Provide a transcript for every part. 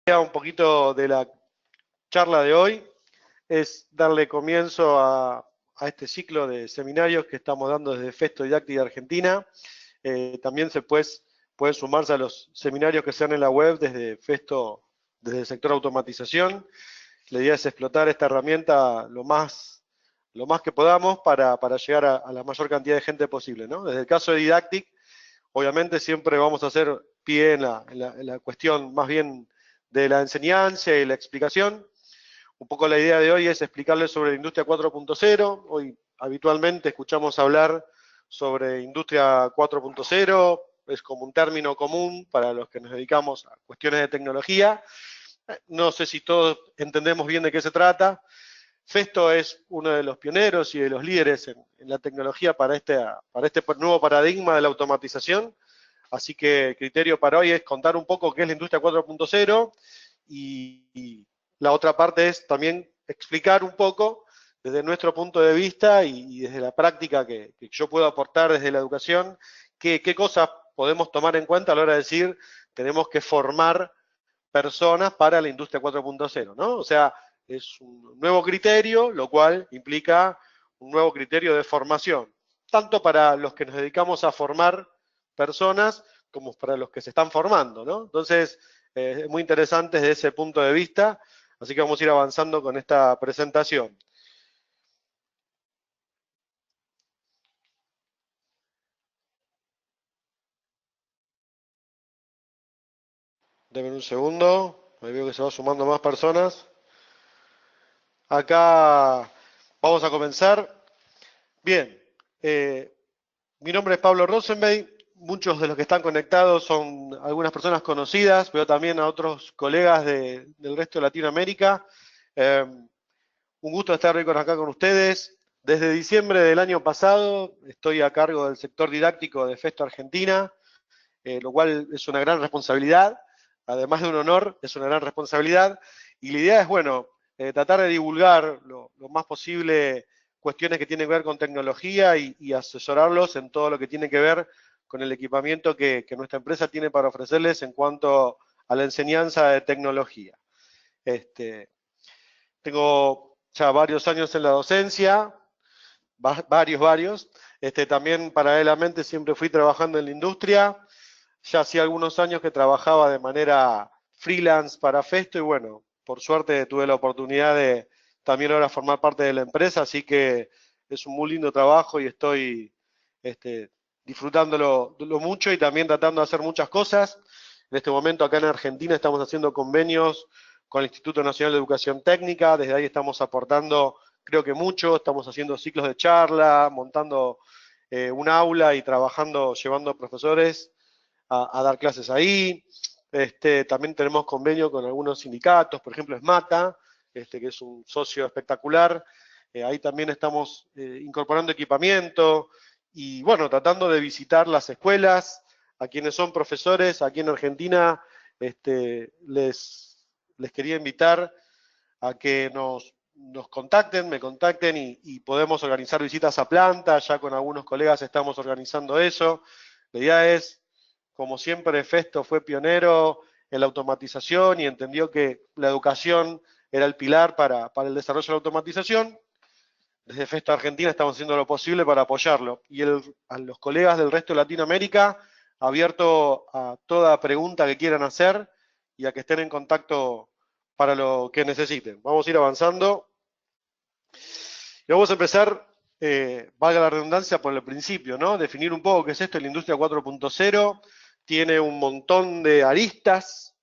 Un poquito de la charla de hoy es darle comienzo a este ciclo de seminarios que estamos dando desde Festo Didáctica Argentina. También puede sumarse a los seminarios que se dan en la web desde Festo, desde el sector automatización. La idea es explotar esta herramienta lo más que podamos para llegar a la mayor cantidad de gente posible, ¿no? Desde el caso de Didactic, obviamente siempre vamos a hacer pie en la cuestión más bien de la enseñanza y la explicación. Un poco la idea de hoy es explicarles sobre la industria 4.0. Hoy habitualmente escuchamos hablar sobre industria 4.0, es como un término común para los que nos dedicamos a cuestiones de tecnología. No sé si todos entendemos bien de qué se trata. Festo es uno de los pioneros y de los líderes en la tecnología para este nuevo paradigma de la automatización. Así que el criterio para hoy es contar un poco qué es la industria 4.0 y la otra parte es también explicar un poco desde nuestro punto de vista y desde la práctica que yo puedo aportar desde la educación, qué cosas podemos tomar en cuenta a la hora de decir tenemos que formar personas para la industria 4.0, ¿no? O sea, es un nuevo criterio, lo cual implica un nuevo criterio de formación, tanto para los que nos dedicamos a formar personas como para los que se están formando, ¿no? Entonces, es muy interesante desde ese punto de vista, así que vamos a ir avanzando con esta presentación. Denme un segundo, ahí veo que se va sumando más personas. Acá vamos a comenzar. Bien, mi nombre es Pablo Rosenberg. Muchos de los que están conectados son algunas personas conocidas, pero también a otros colegas del resto de Latinoamérica. Un gusto estar hoy acá con ustedes. Desde diciembre del año pasado estoy a cargo del sector didáctico de Festo Argentina, lo cual es una gran responsabilidad. Además de un honor, es una gran responsabilidad. Y la idea es, bueno, tratar de divulgar lo más posible cuestiones que tienen que ver con tecnología y asesorarlos en todo lo que tiene que ver con el equipamiento que nuestra empresa tiene para ofrecerles en cuanto a la enseñanza de tecnología. Tengo ya varios años en la docencia, varios. También paralelamente siempre fui trabajando en la industria. Ya hacía algunos años que trabajaba de manera freelance para Festo y bueno, por suerte tuve la oportunidad de también ahora formar parte de la empresa, así que es un muy lindo trabajo y estoy disfrutándolo mucho y también tratando de hacer muchas cosas. En este momento acá en Argentina estamos haciendo convenios con el Instituto Nacional de Educación Técnica, desde ahí estamos aportando creo que mucho, estamos haciendo ciclos de charla, montando un aula y trabajando, llevando profesores a dar clases ahí. También tenemos convenio con algunos sindicatos, por ejemplo SMATA, que es un socio espectacular. Ahí también estamos incorporando equipamiento y bueno, tratando de visitar las escuelas. A quienes son profesores aquí en Argentina, les quería invitar a que nos contacten, me contacten y podemos organizar visitas a planta. Ya con algunos colegas estamos organizando eso. La idea es, como siempre, Festo fue pionero en la automatización y entendió que la educación era el pilar para el desarrollo de la automatización. Desde Festo Argentina estamos haciendo lo posible para apoyarlo. Y a los colegas del resto de Latinoamérica, abierto a toda pregunta que quieran hacer y a que estén en contacto para lo que necesiten. Vamos a ir avanzando. Y vamos a empezar, valga la redundancia, por el principio, ¿no? Definir un poco qué es esto, la industria 4.0. Tiene un montón de aristas,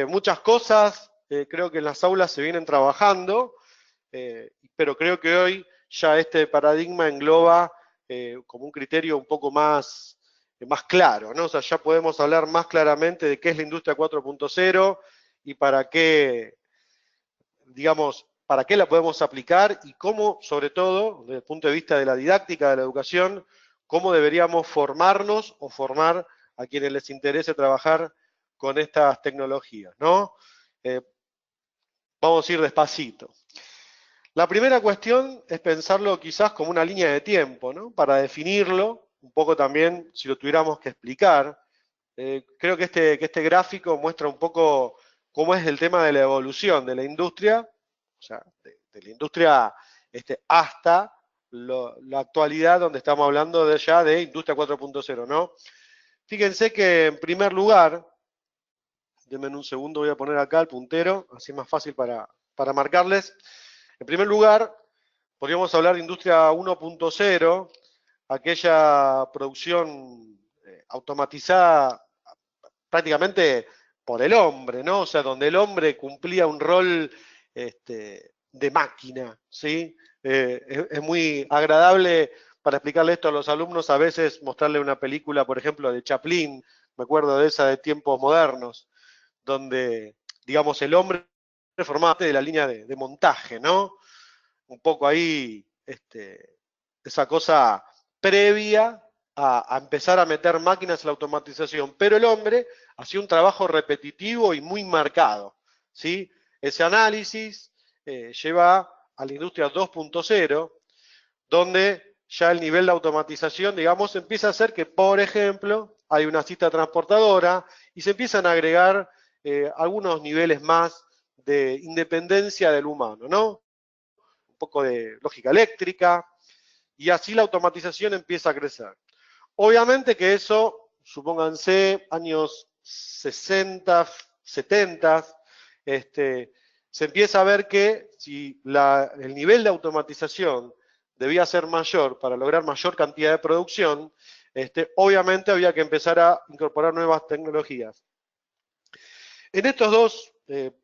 muchas cosas, creo que en las aulas se vienen trabajando, pero creo que hoy ya este paradigma engloba como un criterio un poco más claro, ¿no? O sea, ya podemos hablar más claramente de qué es la industria 4.0 y para qué, digamos, para qué la podemos aplicar y cómo, sobre todo, desde el punto de vista de la didáctica, de la educación, cómo deberíamos formarnos o formar a quienes les interese trabajar con estas tecnologías, ¿no? Vamos a ir despacito. La primera cuestión es pensarlo quizás como una línea de tiempo, ¿no? Para definirlo, un poco también, si lo tuviéramos que explicar, Creo que este gráfico muestra un poco cómo es el tema de la evolución de la industria, o sea, de la industria hasta la actualidad, donde estamos hablando ya de industria 4.0, ¿no? Fíjense que en primer lugar, denme un segundo, voy a poner acá el puntero, así es más fácil para marcarles. En primer lugar, podríamos hablar de industria 1.0, aquella producción automatizada prácticamente por el hombre, ¿no? O sea, donde el hombre cumplía un rol de máquina, ¿sí? Es muy agradable para explicarle esto a los alumnos, a veces mostrarle una película, por ejemplo, de Chaplin, me acuerdo de esa de tiempos modernos, donde, digamos, el hombre formaba parte de la línea de montaje, ¿no? Un poco ahí, esa cosa previa a empezar a meter máquinas en la automatización, pero el hombre hacía un trabajo repetitivo y muy marcado, ¿sí? Ese análisis lleva a la industria 2.0, donde ya el nivel de automatización, digamos, empieza a ser que, por ejemplo, hay una cista transportadora y se empiezan a agregar algunos niveles más de independencia del humano, ¿no? Un poco de lógica eléctrica, y así la automatización empieza a crecer. Obviamente que eso, supónganse, años 60, 70, se empieza a ver que si el nivel de automatización debía ser mayor para lograr mayor cantidad de producción, obviamente había que empezar a incorporar nuevas tecnologías. En estos dos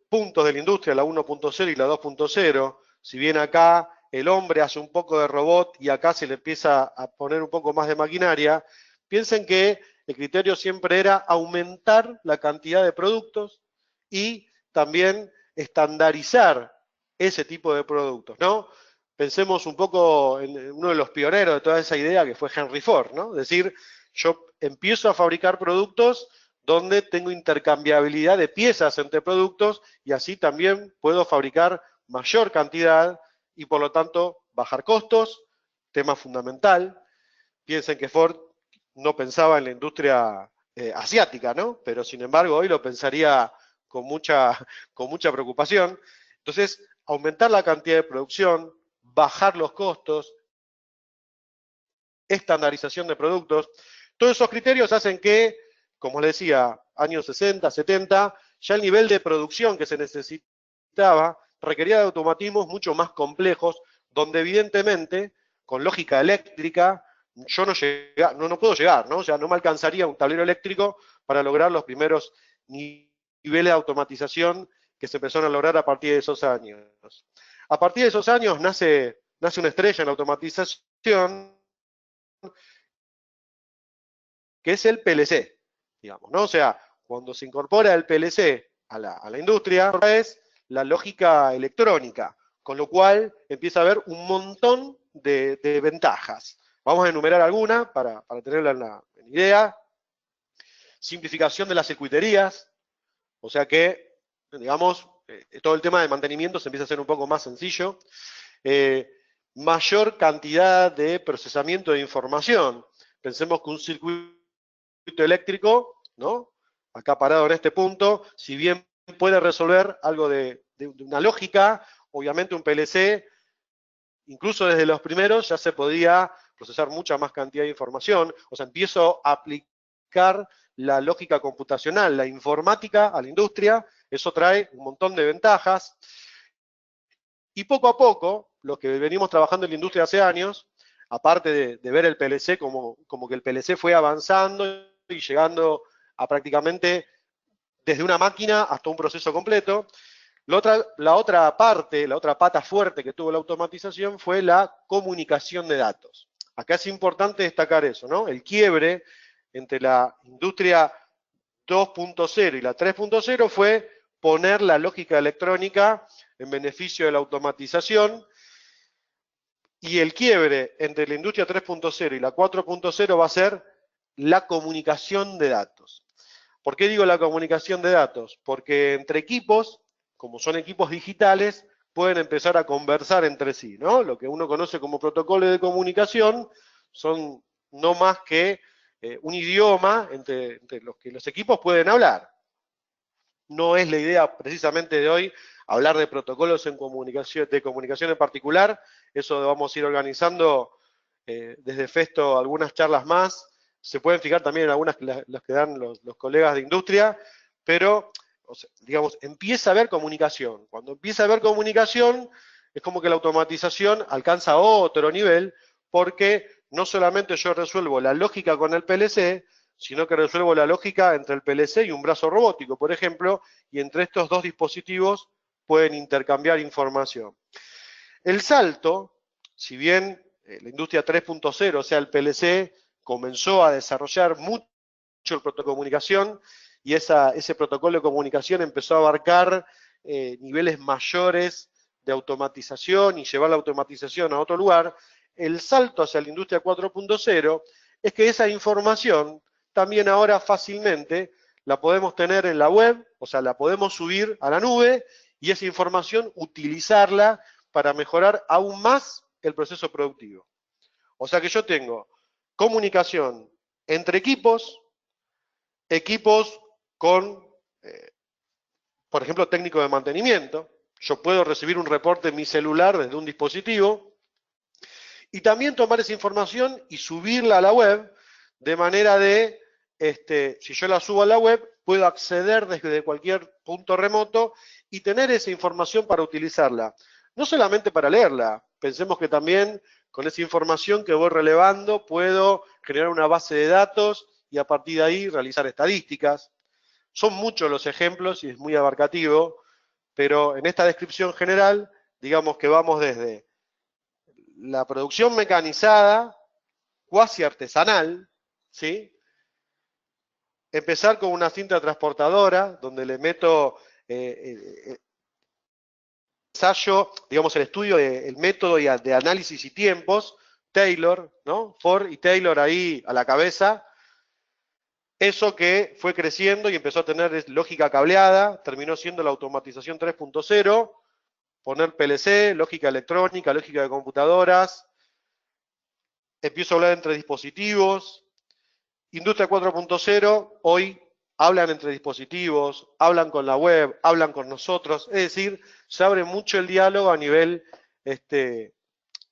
puntos de la industria, la 1.0 y la 2.0, si bien acá el hombre hace un poco de robot y acá se le empieza a poner un poco más de maquinaria, piensen que el criterio siempre era aumentar la cantidad de productos y también estandarizar ese tipo de productos, ¿no? Pensemos un poco en uno de los pioneros de toda esa idea que fue Henry Ford, ¿no? Es decir, yo empiezo a fabricar productos donde tengo intercambiabilidad de piezas entre productos y así también puedo fabricar mayor cantidad y por lo tanto bajar costos, tema fundamental. Piensen que Ford no pensaba en la industria asiática, ¿no? Pero sin embargo hoy lo pensaría con mucha preocupación. Entonces, aumentar la cantidad de producción, bajar los costos, estandarización de productos, todos esos criterios hacen que, como les decía, años 60, 70, ya el nivel de producción que se necesitaba requería de automatismos mucho más complejos, donde evidentemente, con lógica eléctrica, yo no puedo llegar, ¿no? O sea, no me alcanzaría un tablero eléctrico para lograr los primeros niveles de automatización que se empezaron a lograr a partir de esos años. A partir de esos años nace una estrella en la automatización, que es el PLC, digamos, ¿no? O sea, cuando se incorpora el PLC a la industria, es la lógica electrónica, con lo cual empieza a haber un montón de ventajas. Vamos a enumerar algunas para tenerla en idea. Simplificación de las circuiterías, o sea que, digamos, todo el tema de mantenimiento se empieza a hacer un poco más sencillo. Mayor cantidad de procesamiento de información. Pensemos que un circuito eléctrico, ¿no? Acá parado en este punto, si bien puede resolver algo de una lógica, obviamente un PLC, incluso desde los primeros ya se podía procesar mucha más cantidad de información, o sea, empiezo a aplicar la lógica computacional, la informática a la industria, eso trae un montón de ventajas, y poco a poco, lo que venimos trabajando en la industria hace años, aparte de ver el PLC como que el PLC fue avanzando y llegando a prácticamente desde una máquina hasta un proceso completo, la otra pata fuerte que tuvo la automatización fue la comunicación de datos. Acá es importante destacar eso, ¿no? El quiebre entre la industria 2.0 y la 3.0 fue poner la lógica electrónica en beneficio de la automatización, y el quiebre entre la industria 3.0 y la 4.0 va a ser la comunicación de datos. ¿Por qué digo la comunicación de datos? Porque entre equipos, como son equipos digitales, pueden empezar a conversar entre sí, ¿no? Lo que uno conoce como protocolos de comunicación son no más que un idioma entre los que los equipos pueden hablar. No es la idea precisamente de hoy hablar de protocolos de comunicación en particular. Eso vamos a ir organizando desde Festo algunas charlas más. Se pueden fijar también en algunas las que dan los colegas de industria, pero, o sea, digamos, empieza a haber comunicación. Cuando empieza a haber comunicación, es como que la automatización alcanza otro nivel, porque no solamente yo resuelvo la lógica con el PLC, sino que resuelvo la lógica entre el PLC y un brazo robótico, por ejemplo, y entre estos dos dispositivos pueden intercambiar información. El salto, si bien la industria 3.0, o sea, el PLC, comenzó a desarrollar mucho el protocolo de comunicación, y ese protocolo de comunicación empezó a abarcar niveles mayores de automatización y llevar la automatización a otro lugar. El salto hacia la industria 4.0 es que esa información también ahora fácilmente la podemos tener en la web, o sea, la podemos subir a la nube y esa información utilizarla para mejorar aún más el proceso productivo. O sea que yo tengo comunicación entre equipos con, por ejemplo, técnico de mantenimiento. Yo puedo recibir un reporte en mi celular desde un dispositivo y también tomar esa información y subirla a la web de manera de, si yo la subo a la web, puedo acceder desde cualquier punto remoto y tener esa información para utilizarla. No solamente para leerla, pensemos que también con esa información que voy relevando puedo generar una base de datos y a partir de ahí realizar estadísticas. Son muchos los ejemplos y es muy abarcativo, pero en esta descripción general, digamos que vamos desde la producción mecanizada, cuasi artesanal, ¿sí? Empezar con una cinta transportadora, donde le meto ensayo, digamos, el estudio del método de análisis y tiempos, Taylor, ¿no? Ford y Taylor ahí a la cabeza. Eso que fue creciendo y empezó a tener lógica cableada, terminó siendo la automatización 3.0, poner PLC, lógica electrónica, lógica de computadoras, empiezo a hablar entre dispositivos. Industria 4.0, hoy hablan entre dispositivos, hablan con la web, hablan con nosotros, es decir, se abre mucho el diálogo a nivel,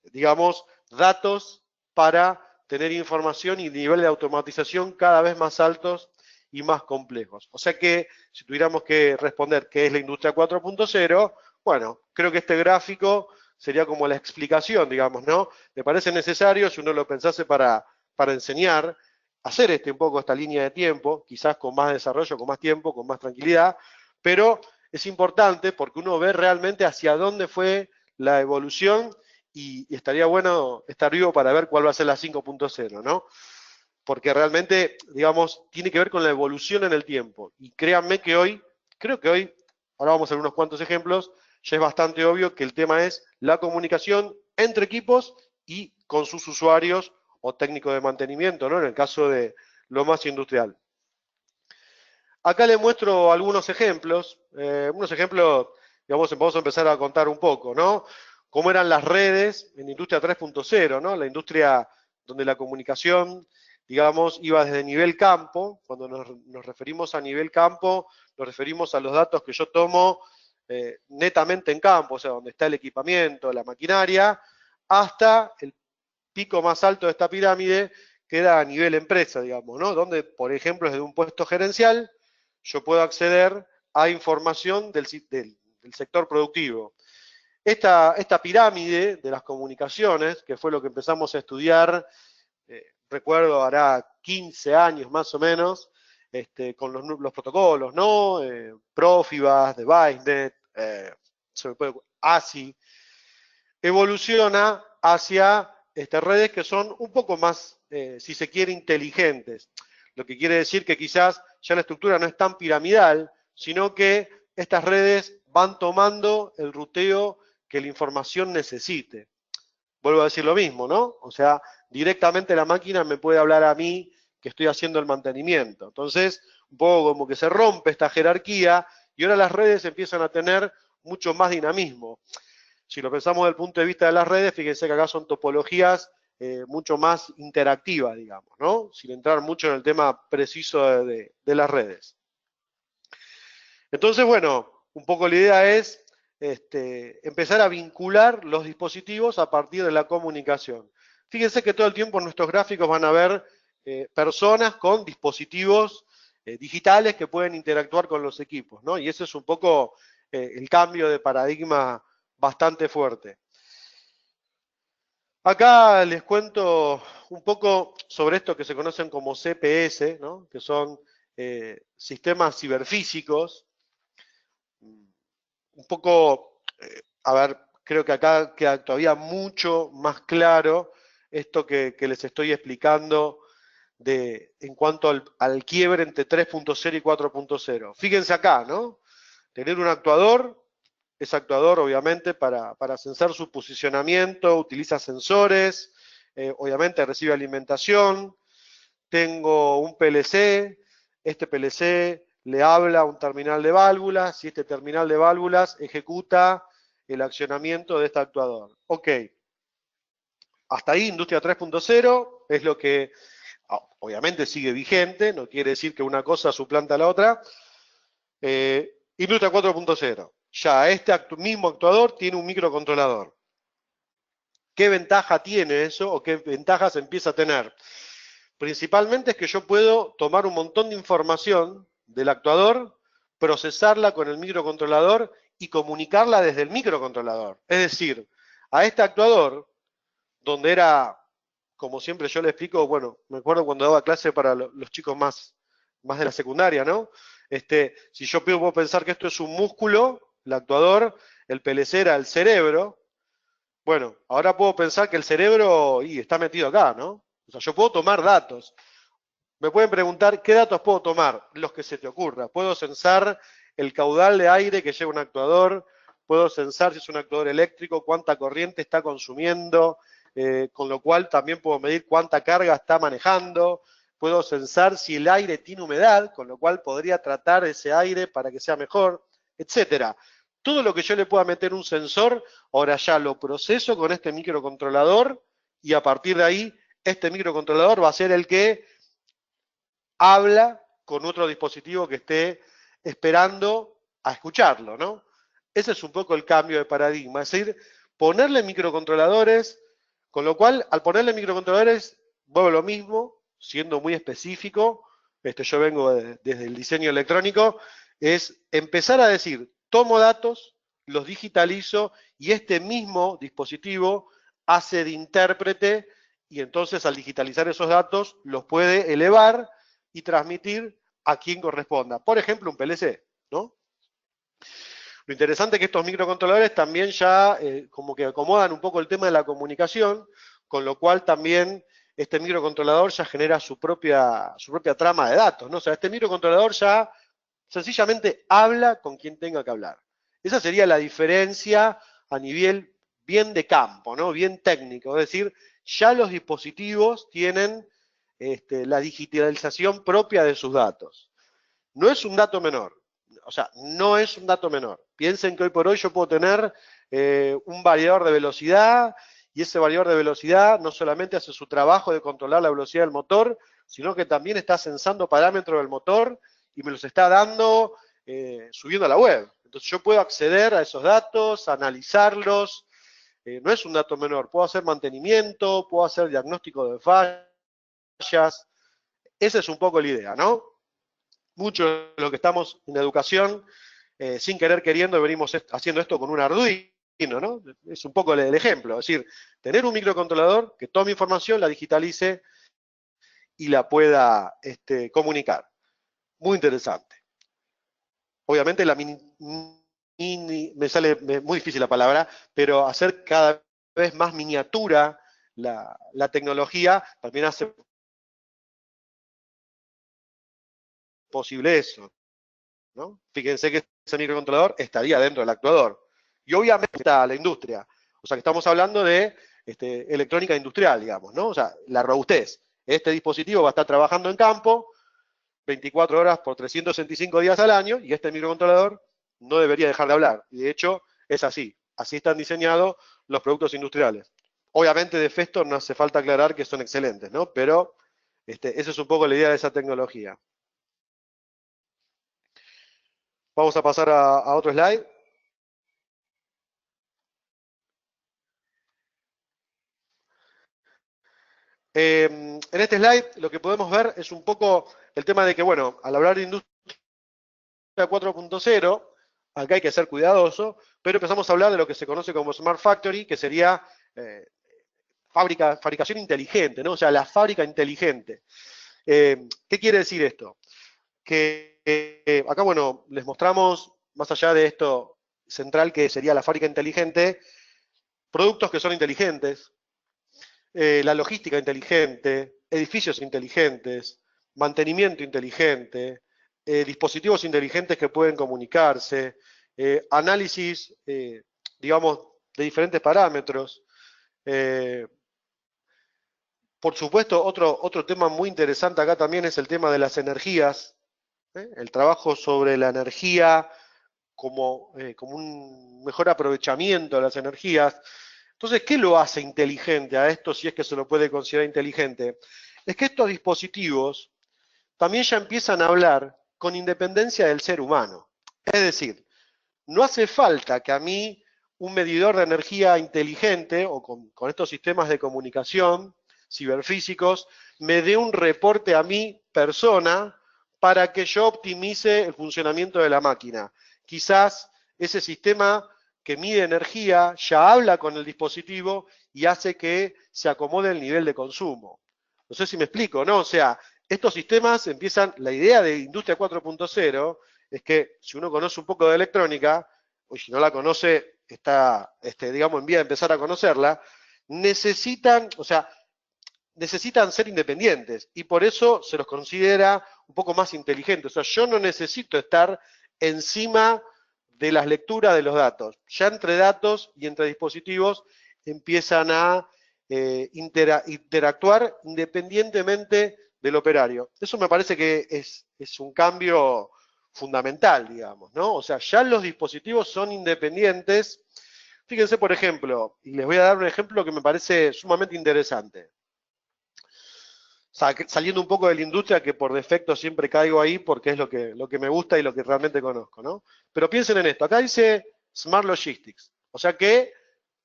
digamos, datos para tener información y nivel de automatización cada vez más altos y más complejos. O sea que, si tuviéramos que responder qué es la industria 4.0, bueno, creo que este gráfico sería como la explicación, digamos, ¿no? Me parece necesario, si uno lo pensase para enseñar, hacer un poco esta línea de tiempo, quizás con más desarrollo, con más tiempo, con más tranquilidad, pero es importante porque uno ve realmente hacia dónde fue la evolución y estaría bueno estar vivo para ver cuál va a ser la 5.0, ¿no? Porque realmente, digamos, tiene que ver con la evolución en el tiempo. Y créanme que hoy, creo que hoy, ahora vamos a ver unos cuantos ejemplos, ya es bastante obvio que el tema es la comunicación entre equipos y con sus usuarios o técnicos de mantenimiento, ¿no? En el caso de lo más industrial. Acá les muestro algunos ejemplos, digamos, vamos a empezar a contar un poco, ¿no? Cómo eran las redes en industria 3.0, ¿no? La industria donde la comunicación, digamos, iba desde nivel campo. Cuando nos referimos a nivel campo, nos referimos a los datos que yo tomo netamente en campo, o sea, donde está el equipamiento, la maquinaria, hasta el pico más alto de esta pirámide, que era a nivel empresa, digamos, ¿no? Donde, por ejemplo, desde un puesto gerencial, yo puedo acceder a información del sector productivo. Esta pirámide de las comunicaciones, que fue lo que empezamos a estudiar, recuerdo, hará 15 años más o menos, con los protocolos, ¿no? Profibus, DeviceNet, ASI, evoluciona hacia redes que son un poco más, si se quiere, inteligentes. Lo que quiere decir que quizás ya la estructura no es tan piramidal, sino que estas redes van tomando el ruteo que la información necesite. Vuelvo a decir lo mismo, ¿no? O sea, directamente la máquina me puede hablar a mí que estoy haciendo el mantenimiento. Entonces, un poco como que se rompe esta jerarquía y ahora las redes empiezan a tener mucho más dinamismo. Si lo pensamos desde el punto de vista de las redes, fíjense que acá son topologías mucho más interactiva, digamos, ¿no? Sin entrar mucho en el tema preciso de las redes. Entonces, bueno, un poco la idea es empezar a vincular los dispositivos a partir de la comunicación. Fíjense que todo el tiempo en nuestros gráficos van a ver personas con dispositivos digitales que pueden interactuar con los equipos, ¿no? Y ese es un poco el cambio de paradigma bastante fuerte. Acá les cuento un poco sobre esto que se conocen como CPS, ¿no? Que son sistemas ciberfísicos. Un poco, a ver, creo que acá queda todavía mucho más claro esto que les estoy explicando en cuanto al quiebre entre 3.0 y 4.0. Fíjense acá, ¿no? Tener un actuador, ese actuador obviamente para censar su posicionamiento, utiliza sensores, obviamente recibe alimentación. Tengo un PLC, este PLC le habla a un terminal de válvulas y este terminal de válvulas ejecuta el accionamiento de este actuador. Ok, hasta ahí Industria 3.0 es lo que obviamente sigue vigente, no quiere decir que una cosa suplanta a la otra. Industria 4.0, ya este mismo actuador tiene un microcontrolador. ¿Qué ventaja tiene eso o qué ventajas empieza a tener? Principalmente es que yo puedo tomar un montón de información del actuador, procesarla con el microcontrolador y comunicarla desde el microcontrolador. Es decir, a este actuador, donde era, como siempre yo le explico, bueno, me acuerdo cuando daba clase para los chicos más de la secundaria, ¿no? Si yo puedo pensar que esto es un músculo, el actuador, el PLC era el cerebro, bueno, ahora puedo pensar que el cerebro está metido acá, ¿no? O sea, yo puedo tomar datos. Me pueden preguntar, ¿qué datos puedo tomar? Los que se te ocurra. Puedo censar el caudal de aire que lleva un actuador, puedo censar si es un actuador eléctrico, cuánta corriente está consumiendo, con lo cual también puedo medir cuánta carga está manejando, puedo censar si el aire tiene humedad, con lo cual podría tratar ese aire para que sea mejor, etcétera. Todo lo que yo le pueda meter un sensor, ahora ya lo proceso con este microcontrolador y a partir de ahí este microcontrolador va a ser el que habla con otro dispositivo que esté esperando a escucharlo, ¿no? Ese es un poco el cambio de paradigma, es decir, ponerle microcontroladores, con lo cual al ponerle microcontroladores vuelvo lo mismo, siendo muy específico, yo vengo desde el diseño electrónico, es empezar a decir, tomo datos, los digitalizo y este mismo dispositivo hace de intérprete y entonces al digitalizar esos datos los puede elevar y transmitir a quien corresponda. Por ejemplo, un PLC, ¿no? Lo interesante es que estos microcontroladores también ya como que acomodan un poco el tema de la comunicación, con lo cual también este microcontrolador ya genera su propia trama de datos, ¿no? O sea, este microcontrolador ya sencillamente habla con quien tenga que hablar. Esa sería la diferencia a nivel bien de campo, ¿no? Bien técnico, es decir, ya los dispositivos tienen la digitalización propia de sus datos. No es un dato menor, o sea, no es un dato menor. Piensen que hoy por hoy yo puedo tener un variador de velocidad y ese variador de velocidad no solamente hace su trabajo de controlar la velocidad del motor, sino que también está censando parámetros del motor y me los está dando subiendo a la web. Entonces yo puedo acceder a esos datos, analizarlos, no es un dato menor, puedo hacer mantenimiento, puedo hacer diagnóstico de fallas, esa es un poco la idea, ¿no? Mucho de lo que estamos en educación, sin querer queriendo, venimos haciendo esto con un Arduino, ¿no? Es un poco el ejemplo, es decir, tener un microcontrolador que tome información, la digitalice y la pueda comunicar. Muy interesante. Obviamente me sale muy difícil la palabra, pero hacer cada vez más miniatura la tecnología también hace posible eso, ¿no? Fíjense que ese microcontrolador estaría dentro del actuador. Y obviamente está la industria. O sea que estamos hablando de electrónica industrial, digamos, ¿no? O sea, la robustez. Este dispositivo va a estar trabajando en campo 24 horas por 365 días al año y este microcontrolador no debería dejar de hablar. Y de hecho es así. Así están diseñados los productos industriales. Obviamente de Festo no hace falta aclarar que son excelentes, ¿no? Pero esa es un poco la idea de esa tecnología. Vamos a pasar a otro slide. En este slide lo que podemos ver es un poco el tema de que, bueno, al hablar de industria 4.0, acá hay que ser cuidadoso, pero empezamos a hablar de lo que se conoce como Smart Factory, que sería fabricación inteligente, ¿no? O sea, la fábrica inteligente. ¿Qué quiere decir esto? Que acá, bueno, les mostramos, más allá de esto central que sería la fábrica inteligente, productos que son inteligentes, la logística inteligente, edificios inteligentes, mantenimiento inteligente, dispositivos inteligentes que pueden comunicarse, análisis, digamos, de diferentes parámetros. Por supuesto, otro tema muy interesante acá también es el tema de las energías, el trabajo sobre la energía como un mejor aprovechamiento de las energías. Entonces, ¿qué lo hace inteligente a esto, si es que se lo puede considerar inteligente? Es que estos dispositivos también ya empiezan a hablar con independencia del ser humano. Es decir, no hace falta que a mí un medidor de energía inteligente o con estos sistemas de comunicación ciberfísicos me dé un reporte a mi persona para que yo optimice el funcionamiento de la máquina. Quizás ese sistema que mide energía ya habla con el dispositivo y hace que se acomode el nivel de consumo. No sé si me explico, ¿no? O sea, estos sistemas empiezan, la idea de Industria 4.0 es que si uno conoce un poco de electrónica, o si no la conoce, está, digamos, en vía de empezar a conocerla, necesitan, o sea, necesitan ser independientes y por eso se los considera un poco más inteligentes. O sea, yo no necesito estar encima de las lecturas de los datos. Ya entre datos y entre dispositivos empiezan a interactuar independientemente del operario. Eso me parece que es un cambio fundamental, digamos, ¿no? O sea, ya los dispositivos son independientes. Fíjense, por ejemplo, y les voy a dar un ejemplo que me parece sumamente interesante. Saliendo un poco de la industria, que por defecto siempre caigo ahí porque es lo que me gusta y lo que realmente conozco, ¿no? Pero piensen en esto, acá dice Smart Logistics, o sea que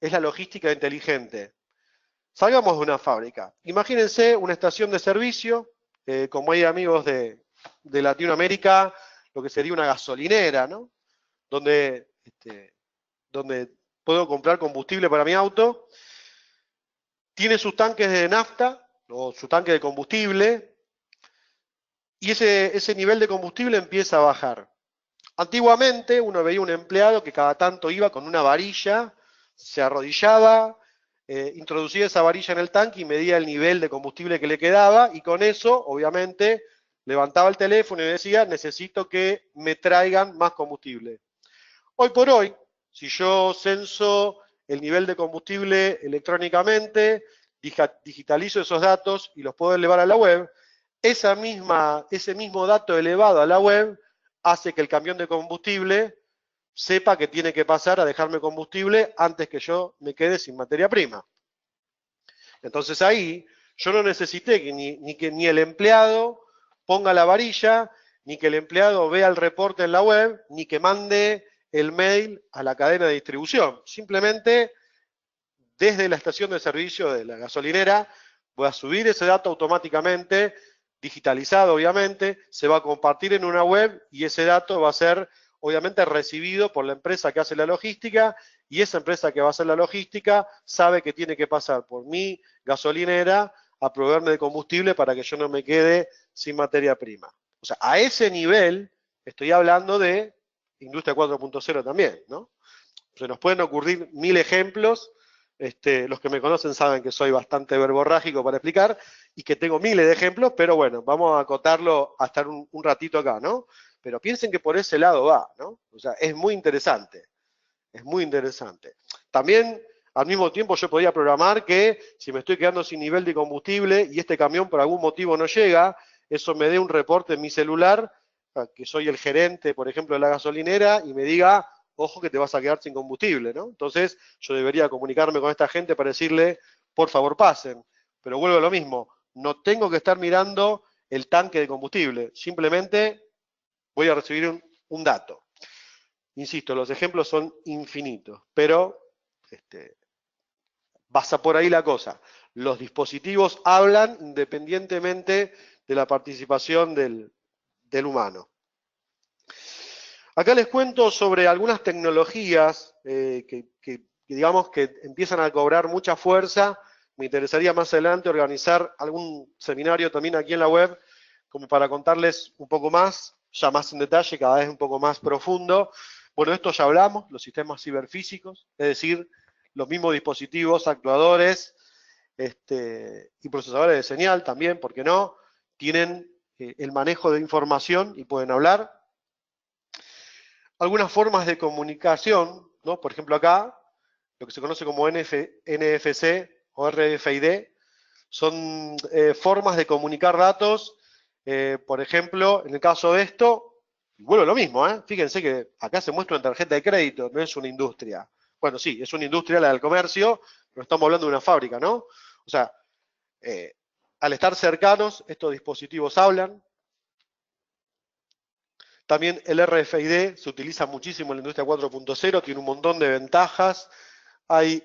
es la logística inteligente. Salgamos de una fábrica. Imagínense una estación de servicio, como hay amigos de Latinoamérica, lo que sería una gasolinera, ¿no? Donde puedo comprar combustible para mi auto. Tiene sus tanques de nafta o su tanque de combustible y ese nivel de combustible empieza a bajar. Antiguamente uno veía un empleado que cada tanto iba con una varilla, se arrodillaba, introducía esa varilla en el tanque y medía el nivel de combustible que le quedaba y con eso, obviamente, levantaba el teléfono y decía, necesito que me traigan más combustible. Hoy por hoy, si yo censo el nivel de combustible electrónicamente, digitalizo esos datos y los puedo elevar a la web, ese mismo dato elevado a la web hace que el camión de combustible sepa que tiene que pasar a dejarme combustible antes que yo me quede sin materia prima. Entonces ahí yo no necesité que ni el empleado ponga la varilla, ni que el empleado vea el reporte en la web, ni que mande el mail a la cadena de distribución. Simplemente desde la estación de servicio de la gasolinera voy a subir ese dato automáticamente, digitalizado obviamente, se va a compartir en una web y ese dato va a ser obviamente recibido por la empresa que hace la logística y esa empresa que va a hacer la logística sabe que tiene que pasar por mi gasolinera a proveerme de combustible para que yo no me quede sin materia prima. O sea, a ese nivel estoy hablando de Industria 4.0 también, ¿no? Se nos pueden ocurrir 1000 ejemplos. Los que me conocen saben que soy bastante verborrágico para explicar y que tengo miles de ejemplos, pero bueno, vamos a acotarlo a estar un ratito acá, ¿no? Pero piensen que por ese lado va, ¿no? O sea, es muy interesante, es muy interesante. También, al mismo tiempo, yo podría programar que si me estoy quedando sin nivel de combustible y este camión por algún motivo no llega, eso me dé un reporte en mi celular, que soy el gerente, por ejemplo, de la gasolinera, y me diga, ojo que te vas a quedar sin combustible, ¿no? Entonces yo debería comunicarme con esta gente para decirle, por favor pasen. Pero vuelvo a lo mismo, no tengo que estar mirando el tanque de combustible, simplemente voy a recibir un dato. Insisto, los ejemplos son infinitos, pero pasa por ahí la cosa. Los dispositivos hablan independientemente de la participación del humano. Acá les cuento sobre algunas tecnologías que digamos que empiezan a cobrar mucha fuerza. Me interesaría más adelante organizar algún seminario también aquí en la web, como para contarles un poco más, ya más en detalle, cada vez un poco más profundo. Bueno, de esto ya hablamos, los sistemas ciberfísicos, es decir, los mismos dispositivos, actuadores y procesadores de señal también, ¿por qué no? Tienen el manejo de información y pueden hablar. Algunas formas de comunicación, ¿no? Por ejemplo acá, lo que se conoce como NFC o RFID, son formas de comunicar datos. Por ejemplo, en el caso de esto, vuelvo a lo mismo, fíjense que acá se muestra una tarjeta de crédito, no es una industria. Bueno, sí, es una industria la del comercio, pero estamos hablando de una fábrica, ¿no? O sea, al estar cercanos, estos dispositivos hablan. También el RFID se utiliza muchísimo en la industria 4.0, tiene un montón de ventajas. Hay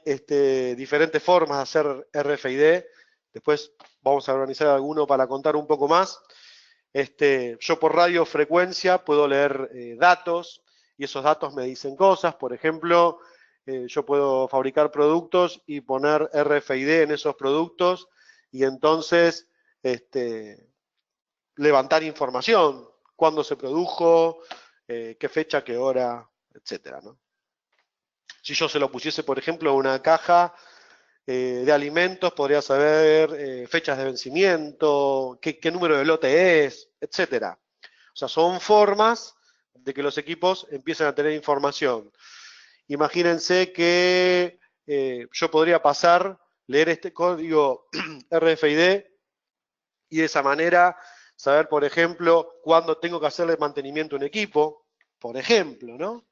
diferentes formas de hacer RFID. Después vamos a organizar alguno para contar un poco más. Yo por radiofrecuencia puedo leer datos y esos datos me dicen cosas. Por ejemplo, yo puedo fabricar productos y poner RFID en esos productos y entonces levantar información. Cuándo se produjo, qué fecha, qué hora, etcétera, ¿no? Si yo se lo pusiese, por ejemplo, a una caja de alimentos, podría saber fechas de vencimiento, qué número de lote es, etcétera. O sea, son formas de que los equipos empiecen a tener información. Imagínense que yo podría leer este código RFID y de esa manera saber, por ejemplo, cuándo tengo que hacerle mantenimiento a un equipo, por ejemplo, ¿no?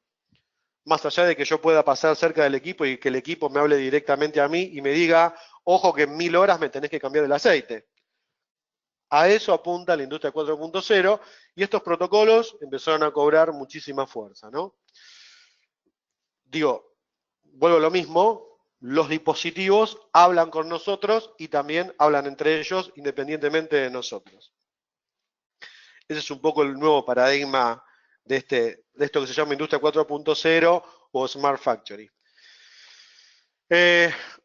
Más allá de que yo pueda pasar cerca del equipo y que el equipo me hable directamente a mí y me diga, ojo que en 1000 horas me tenés que cambiar el aceite. A eso apunta la industria 4.0 y estos protocolos empezaron a cobrar muchísima fuerza, ¿no? Digo, vuelvo a lo mismo, los dispositivos hablan con nosotros y también hablan entre ellos independientemente de nosotros. Ese es un poco el nuevo paradigma de esto que se llama Industria 4.0 o Smart Factory.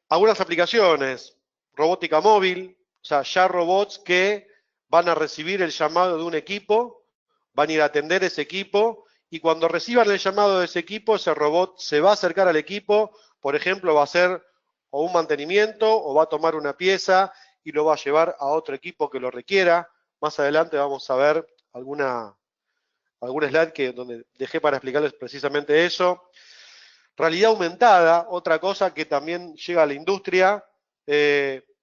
Algunas aplicaciones, robótica móvil, o sea, ya robots que van a recibir el llamado de un equipo, van a ir a atender ese equipo, y cuando reciban el llamado de ese equipo, ese robot se va a acercar al equipo, por ejemplo, va a hacer o un mantenimiento, o va a tomar una pieza y lo va a llevar a otro equipo que lo requiera. Más adelante vamos a ver alguna slide donde dejé para explicarles precisamente eso. Realidad aumentada, otra cosa que también llega a la industria,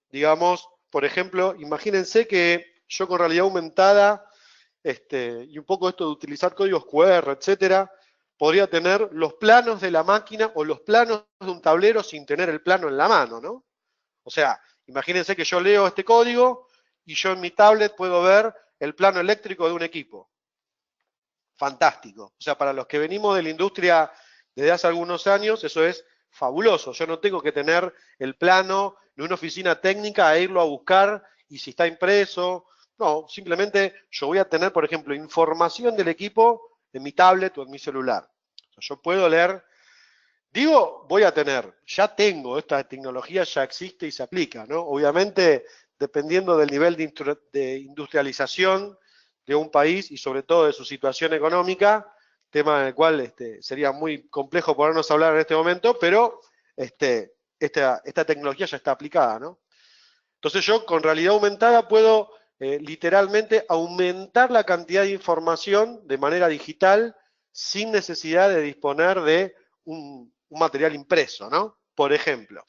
digamos, por ejemplo, imagínense que yo con realidad aumentada, y un poco esto de utilizar códigos QR, etcétera, podría tener los planos de la máquina o los planos de un tablero sin tener el plano en la mano, ¿no? O sea, imagínense que yo leo este código y yo en mi tablet puedo ver el plano eléctrico de un equipo. Fantástico. O sea, para los que venimos de la industria desde hace algunos años, eso es fabuloso. Yo no tengo que tener el plano de una oficina técnica e irlo a buscar y si está impreso. No, simplemente yo voy a tener, por ejemplo, información del equipo en mi tablet o en mi celular. O sea, yo puedo leer, voy a tener, ya tengo, esta tecnología ya existe y se aplica, ¿no? Obviamente, dependiendo del nivel de industrialización de un país y sobre todo de su situación económica, tema del cual sería muy complejo ponernos a hablar en este momento, pero esta tecnología ya está aplicada, ¿no? Entonces yo con realidad aumentada puedo literalmente aumentar la cantidad de información de manera digital sin necesidad de disponer de un material impreso, ¿no? Por ejemplo.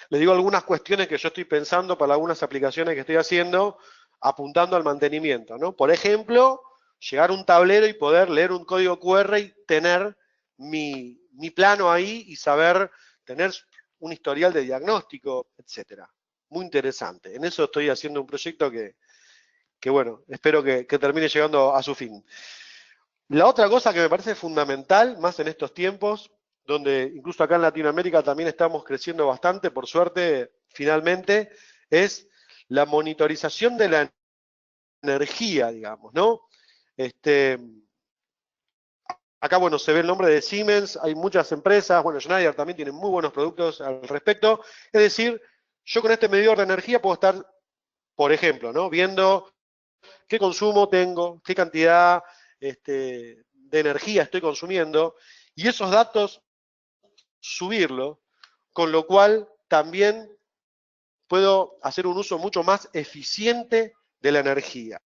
Les digo algunas cuestiones que yo estoy pensando para algunas aplicaciones que estoy haciendo apuntando al mantenimiento, ¿no? Por ejemplo, llegar a un tablero y poder leer un código QR y tener mi plano ahí y saber tener un historial de diagnóstico, etcétera. Muy interesante. En eso estoy haciendo un proyecto que bueno, espero que termine llegando a su fin. La otra cosa que me parece fundamental, más en estos tiempos, donde incluso acá en Latinoamérica también estamos creciendo bastante, por suerte, finalmente, es la monitorización de la energía, digamos, ¿no? Acá, bueno, se ve el nombre de Siemens, hay muchas empresas, bueno, Schneider también tiene muy buenos productos al respecto. Es decir, yo con este medidor de energía puedo estar, por ejemplo, ¿no? Viendo qué consumo tengo, qué cantidad de energía estoy consumiendo, y esos datos subirlo, con lo cual también puedo hacer un uso mucho más eficiente de la energía.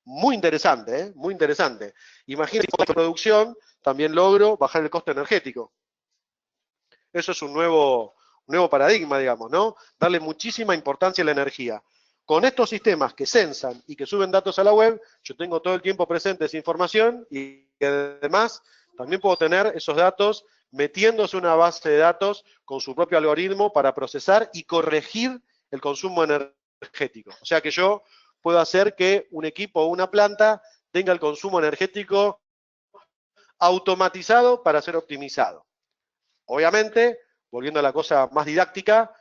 Muy interesante, ¿eh? Muy interesante. Imagínense que con la producción también logro bajar el costo energético. Eso es un nuevo paradigma, digamos, ¿no? Darle muchísima importancia a la energía. Con estos sistemas que censan y que suben datos a la web, yo tengo todo el tiempo presente esa información y además también puedo tener esos datos metiéndose en una base de datos con su propio algoritmo para procesar y corregir el consumo energético. O sea que yo puedo hacer que un equipo o una planta tenga el consumo energético automatizado para ser optimizado. Obviamente, volviendo a la cosa más didáctica,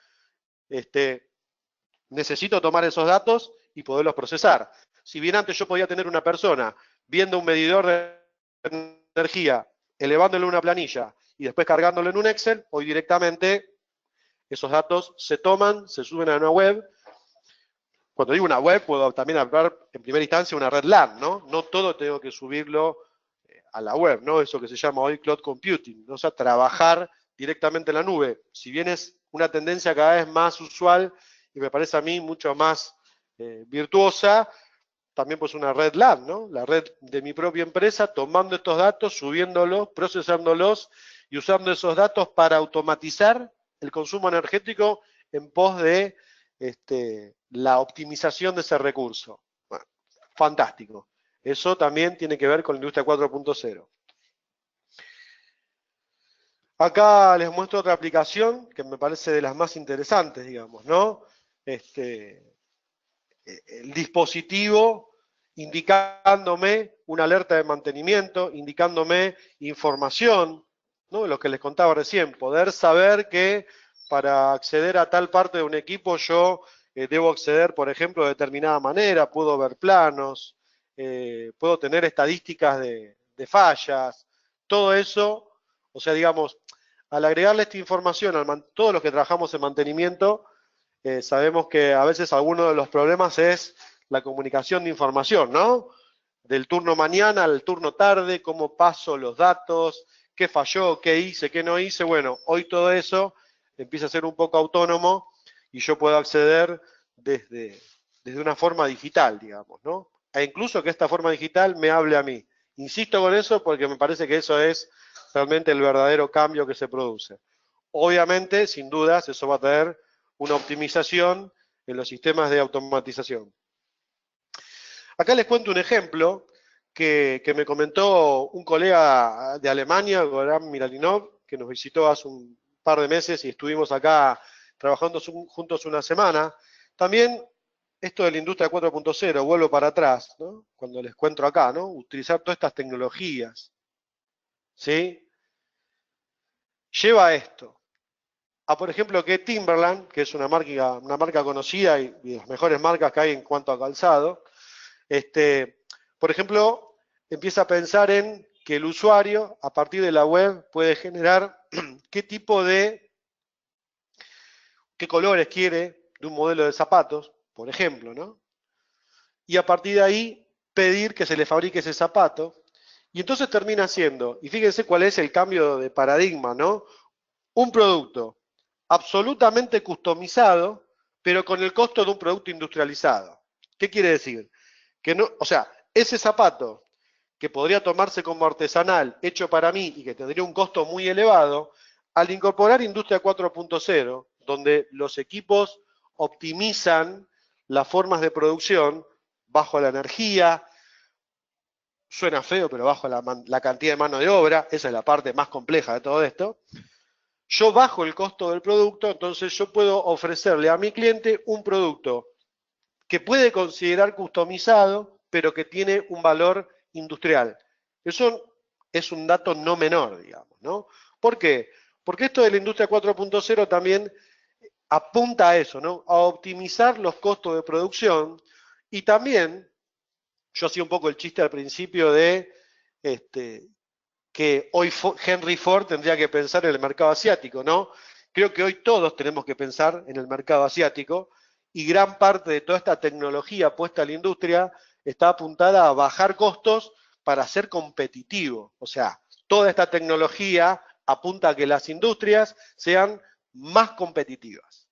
necesito tomar esos datos y poderlos procesar. Si bien antes yo podía tener una persona viendo un medidor de energía, elevándolo en una planilla y después cargándolo en un Excel, hoy directamente esos datos se toman, se suben a una web. Cuando digo una web, puedo también hablar en primera instancia de una red LAN, ¿no? No todo tengo que subirlo a la web, ¿no? Eso que se llama hoy cloud computing, ¿no? O sea, trabajar directamente en la nube. Si bien es una tendencia cada vez más usual y me parece a mí mucho más virtuosa, también pues una red LAN, ¿no? La red de mi propia empresa, tomando estos datos, subiéndolos, procesándolos y usando esos datos para automatizar el consumo energético en pos de la optimización de ese recurso. Bueno, fantástico. Eso también tiene que ver con la industria 4.0. Acá les muestro otra aplicación que me parece de las más interesantes, digamos, ¿no? El dispositivo indicándome una alerta de mantenimiento, indicándome información, ¿no? Lo que les contaba recién, poder saber que para acceder a tal parte de un equipo yo debo acceder, por ejemplo, de determinada manera, puedo ver planos, puedo tener estadísticas de fallas, todo eso, o sea, digamos, al agregarle esta información a todos los que trabajamos en mantenimiento, sabemos que a veces alguno de los problemas es la comunicación de información, ¿no? Del turno mañana al turno tarde, cómo paso los datos, qué falló, qué hice, qué no hice. Bueno, hoy todo eso empieza a ser un poco autónomo y yo puedo acceder desde una forma digital, digamos, ¿no? E incluso que esta forma digital me hable a mí. Insisto con eso porque me parece que eso es realmente el verdadero cambio que se produce. Obviamente, sin dudas, eso va a tener una optimización en los sistemas de automatización. Acá les cuento un ejemplo que me comentó un colega de Alemania, Goran Miralinov, que nos visitó hace un par de meses y estuvimos acá trabajando juntos una semana. También esto de la industria 4.0, vuelvo para atrás, ¿no? Cuando les cuento acá, ¿no? Utilizar todas estas tecnologías, ¿sí? Lleva a esto. Por ejemplo, que Timberland, que es una marca conocida y de las mejores marcas que hay en cuanto a calzado, por ejemplo, empieza a pensar en que el usuario, a partir de la web, puede generar qué colores quiere de un modelo de zapatos, por ejemplo, ¿no? Y a partir de ahí, pedir que se le fabrique ese zapato. Y entonces termina siendo, y fíjense cuál es el cambio de paradigma, ¿no? Un producto absolutamente customizado, pero con el costo de un producto industrializado. ¿Qué quiere decir? Que no, o sea, ese zapato que podría tomarse como artesanal, hecho para mí y que tendría un costo muy elevado, al incorporar Industria 4.0, donde los equipos optimizan las formas de producción bajo la energía, suena feo, pero bajo la cantidad de mano de obra, esa es la parte más compleja de todo esto, yo bajo el costo del producto, entonces yo puedo ofrecerle a mi cliente un producto que puede considerar customizado, pero que tiene un valor industrial. Eso es un dato no menor, digamos, ¿no? ¿Por qué? Porque esto de la industria 4.0 también apunta a eso, ¿no? A optimizar los costos de producción y también, yo hacía un poco el chiste al principio de que hoy Henry Ford tendría que pensar en el mercado asiático, ¿no? Creo que hoy todos tenemos que pensar en el mercado asiático y gran parte de toda esta tecnología puesta en la industria está apuntada a bajar costos para ser competitivo. O sea, toda esta tecnología apunta a que las industrias sean más competitivas.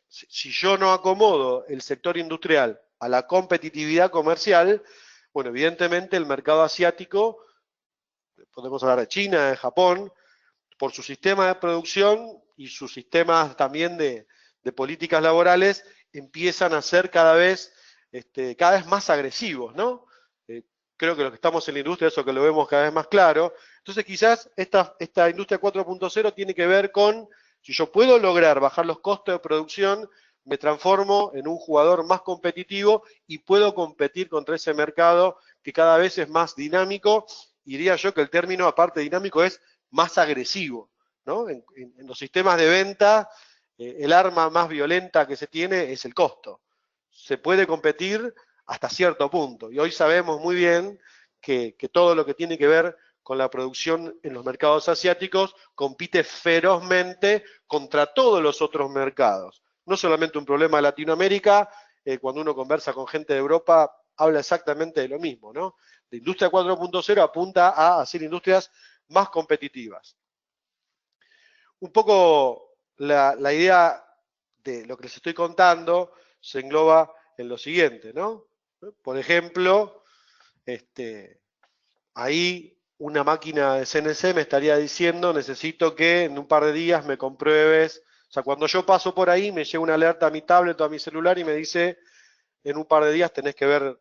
Si yo no acomodo el sector industrial a la competitividad comercial, bueno, evidentemente el mercado asiático, podemos hablar de China, de Japón, por su sistema de producción y sus sistemas también de políticas laborales, empiezan a ser cada vez más agresivos, ¿no? Creo que los que estamos en la industria, eso que lo vemos cada vez más claro. Entonces quizás esta industria 4.0 tiene que ver con, si yo puedo lograr bajar los costos de producción, me transformo en un jugador más competitivo y puedo competir contra ese mercado que cada vez es más dinámico. Y diría yo que el término, aparte de dinámico, es más agresivo, ¿no? En los sistemas de venta, el arma más violenta que se tiene es el costo. Se puede competir hasta cierto punto. Y hoy sabemos muy bien que todo lo que tiene que ver con la producción en los mercados asiáticos compite ferozmente contra todos los otros mercados. No solamente un problema de Latinoamérica, cuando uno conversa con gente de Europa, habla exactamente de lo mismo, ¿no? La industria 4.0 apunta a hacer industrias más competitivas. Un poco la idea de lo que les estoy contando se engloba en lo siguiente, ¿no? Por ejemplo, ahí una máquina de CNC me estaría diciendo, necesito que en un par de días me compruebes, o sea, cuando yo paso por ahí me llega una alerta a mi tablet o a mi celular y me dice, en un par de días tenés que ver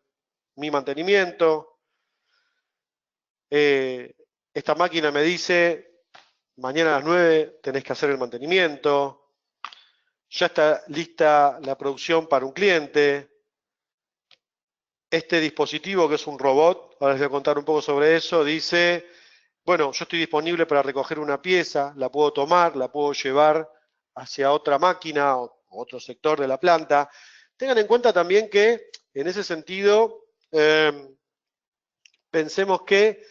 mi mantenimiento. Esta máquina me dice, mañana a las 9 tenés que hacer el mantenimiento. Ya está lista la producción para un cliente. Este dispositivo, que es un robot, ahora les voy a contar un poco sobre eso, dice, bueno, yo estoy disponible para recoger una pieza, la puedo tomar, la puedo llevar hacia otra máquina o otro sector de la planta. Tengan en cuenta también que, en ese sentido, pensemos que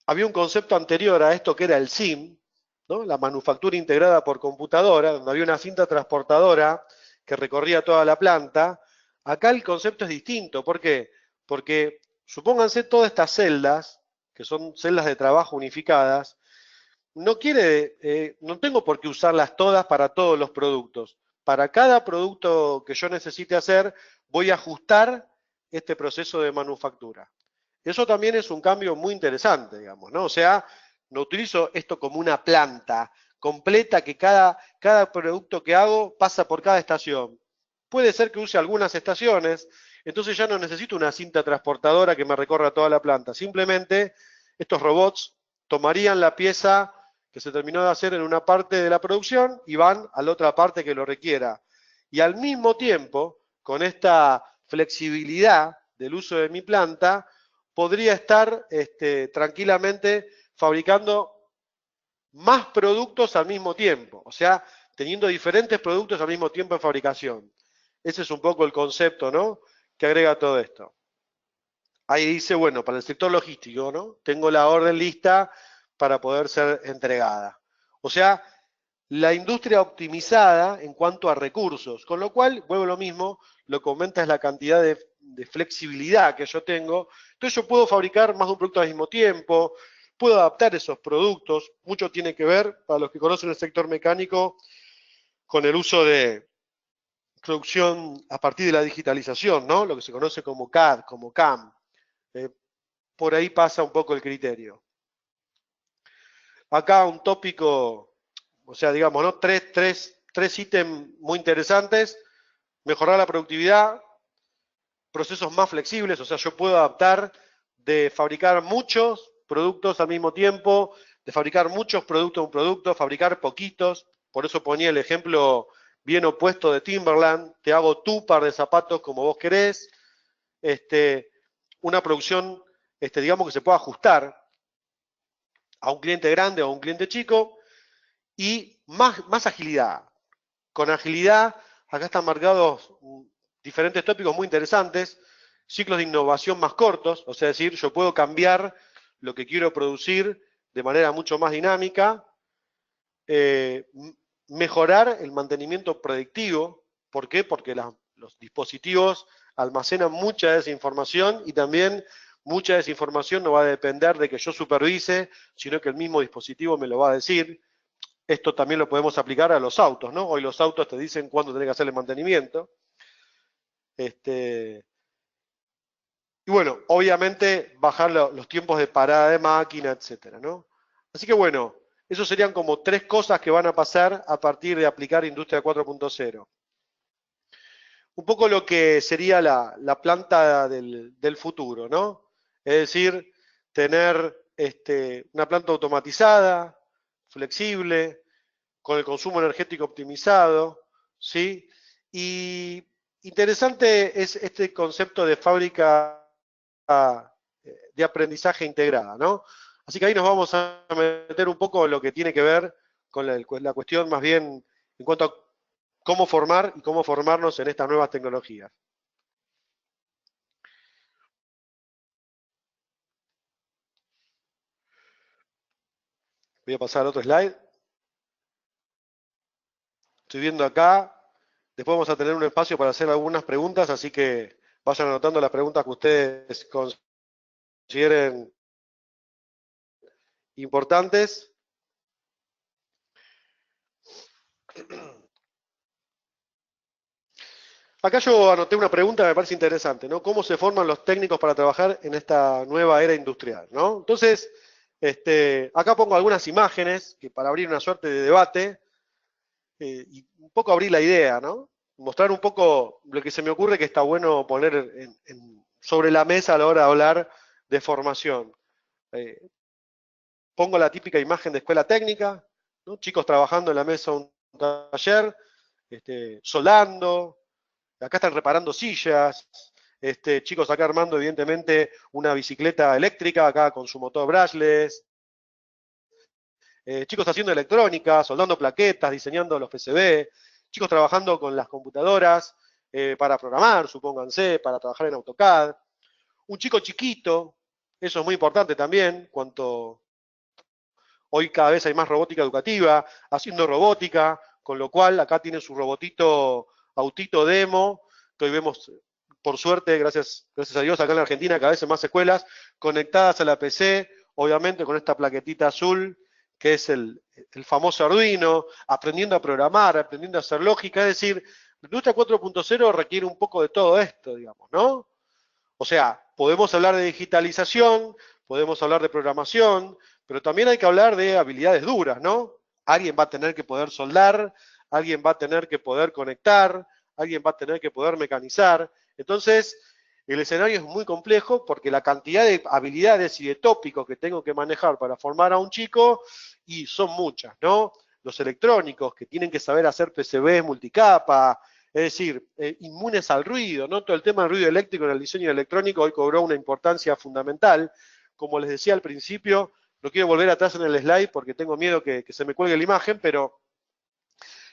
había un concepto anterior a esto que era el SIM, ¿no? La manufactura integrada por computadora, donde había una cinta transportadora que recorría toda la planta. Acá el concepto es distinto. ¿Por qué? Porque supónganse todas estas celdas, que son celdas de trabajo unificadas, no tengo por qué usarlas todas para todos los productos. Para cada producto que yo necesite hacer, voy a ajustar este proceso de manufactura. Eso también es un cambio muy interesante, digamos, ¿no? O sea, no utilizo esto como una planta completa que cada producto que hago pasa por cada estación. Puede ser que use algunas estaciones, entonces ya no necesito una cinta transportadora que me recorra toda la planta. Simplemente estos robots tomarían la pieza que se terminó de hacer en una parte de la producción y van a la otra parte que lo requiera. Y al mismo tiempo, con esta flexibilidad del uso de mi planta, podría estar tranquilamente fabricando más productos al mismo tiempo, o sea, teniendo diferentes productos al mismo tiempo en fabricación. Ese es un poco el concepto, ¿no?, que agrega todo esto. Ahí dice, bueno, para el sector logístico, ¿no?, tengo la orden lista para poder ser entregada. O sea, la industria optimizada en cuanto a recursos, con lo cual, vuelvo a lo mismo, lo que aumenta es la cantidad de flexibilidad que yo tengo. Entonces yo puedo fabricar más de un producto al mismo tiempo, puedo adaptar esos productos. Mucho tiene que ver, para los que conocen el sector mecánico, con el uso de producción a partir de la digitalización, ¿no? Lo que se conoce como CAD, como CAM. Por ahí pasa un poco el criterio. acá un tópico, o sea, digamos, ¿no? Tres ítems muy interesantes: mejorar la productividad, procesos más flexibles, o sea, yo puedo adaptar de fabricar muchos productos al mismo tiempo, de fabricar muchos productos a un producto, fabricar poquitos. Por eso ponía el ejemplo bien opuesto de Timberland: te hago tu par de zapatos como vos querés. Una producción, digamos, que se pueda ajustar a un cliente grande o a un cliente chico, y más agilidad. Con agilidad, acá están marcados diferentes tópicos muy interesantes: ciclos de innovación más cortos, o sea, decir, yo puedo cambiar lo que quiero producir de manera mucho más dinámica, mejorar el mantenimiento predictivo. ¿Por qué? Porque los dispositivos almacenan mucha de esa información, y también mucha de esa información no va a depender de que yo supervise, sino que el mismo dispositivo me lo va a decir. Esto también lo podemos aplicar a los autos, ¿no? Hoy los autos te dicen cuándo tenés que hacer el mantenimiento. Y bueno, obviamente bajar los tiempos de parada de máquina, etcétera, ¿no? Así que bueno, esos serían como tres cosas que van a pasar a partir de aplicar Industria 4.0. Un poco lo que sería la planta del futuro, ¿no? Es decir, tener una planta automatizada, flexible, con el consumo energético optimizado, ¿sí? Y interesante es este concepto de fábrica de aprendizaje integrada, ¿no? Así que ahí nos vamos a meter un poco en lo que tiene que ver con la cuestión más bien en cuanto a cómo formar y cómo formarnos en estas nuevas tecnologías. Voy a pasar al otro slide. Estoy viendo acá. Después vamos a tener un espacio para hacer algunas preguntas, así que vayan anotando las preguntas que ustedes consideren importantes. Acá yo anoté una pregunta que me parece interesante, ¿no? ¿Cómo se forman los técnicos para trabajar en esta nueva era industrial, ¿no? Entonces, acá pongo algunas imágenes que para abrir una suerte de debate, y un poco abrir la idea, ¿no? Mostrar un poco lo que se me ocurre que está bueno poner sobre la mesa a la hora de hablar de formación. Pongo la típica imagen de escuela técnica, ¿no? Chicos trabajando en la mesa de un taller, soldando. Acá están reparando sillas, chicos acá armando evidentemente una bicicleta eléctrica, acá con su motor brushless, chicos haciendo electrónica, soldando plaquetas, diseñando los PCB, chicos trabajando con las computadoras para programar, supónganse, para trabajar en AutoCAD. Un chico chiquito, eso es muy importante también, hoy cada vez hay más robótica educativa, haciendo robótica, con lo cual acá tiene su robotito autito demo, que hoy vemos, por suerte, gracias a Dios, acá en la Argentina, cada vez en más escuelas conectadas a la PC, obviamente con esta plaquetita azul, que es el famoso Arduino, aprendiendo a programar, aprendiendo a hacer lógica. Es decir, la industria 4.0 requiere un poco de todo esto, digamos, ¿no? O sea, podemos hablar de digitalización, podemos hablar de programación, pero también hay que hablar de habilidades duras, ¿no? Alguien va a tener que poder soldar, alguien va a tener que poder conectar, alguien va a tener que poder mecanizar. Entonces, el escenario es muy complejo porque la cantidad de habilidades y de tópicos que tengo que manejar para formar a un chico, y son muchas, ¿no? Los electrónicos, que tienen que saber hacer PCB multicapa, es decir, inmunes al ruido, ¿no? Todo el tema del ruido eléctrico en el diseño electrónico hoy cobró una importancia fundamental. Como les decía al principio, no quiero volver atrás en el slide porque tengo miedo que se me cuelgue la imagen, pero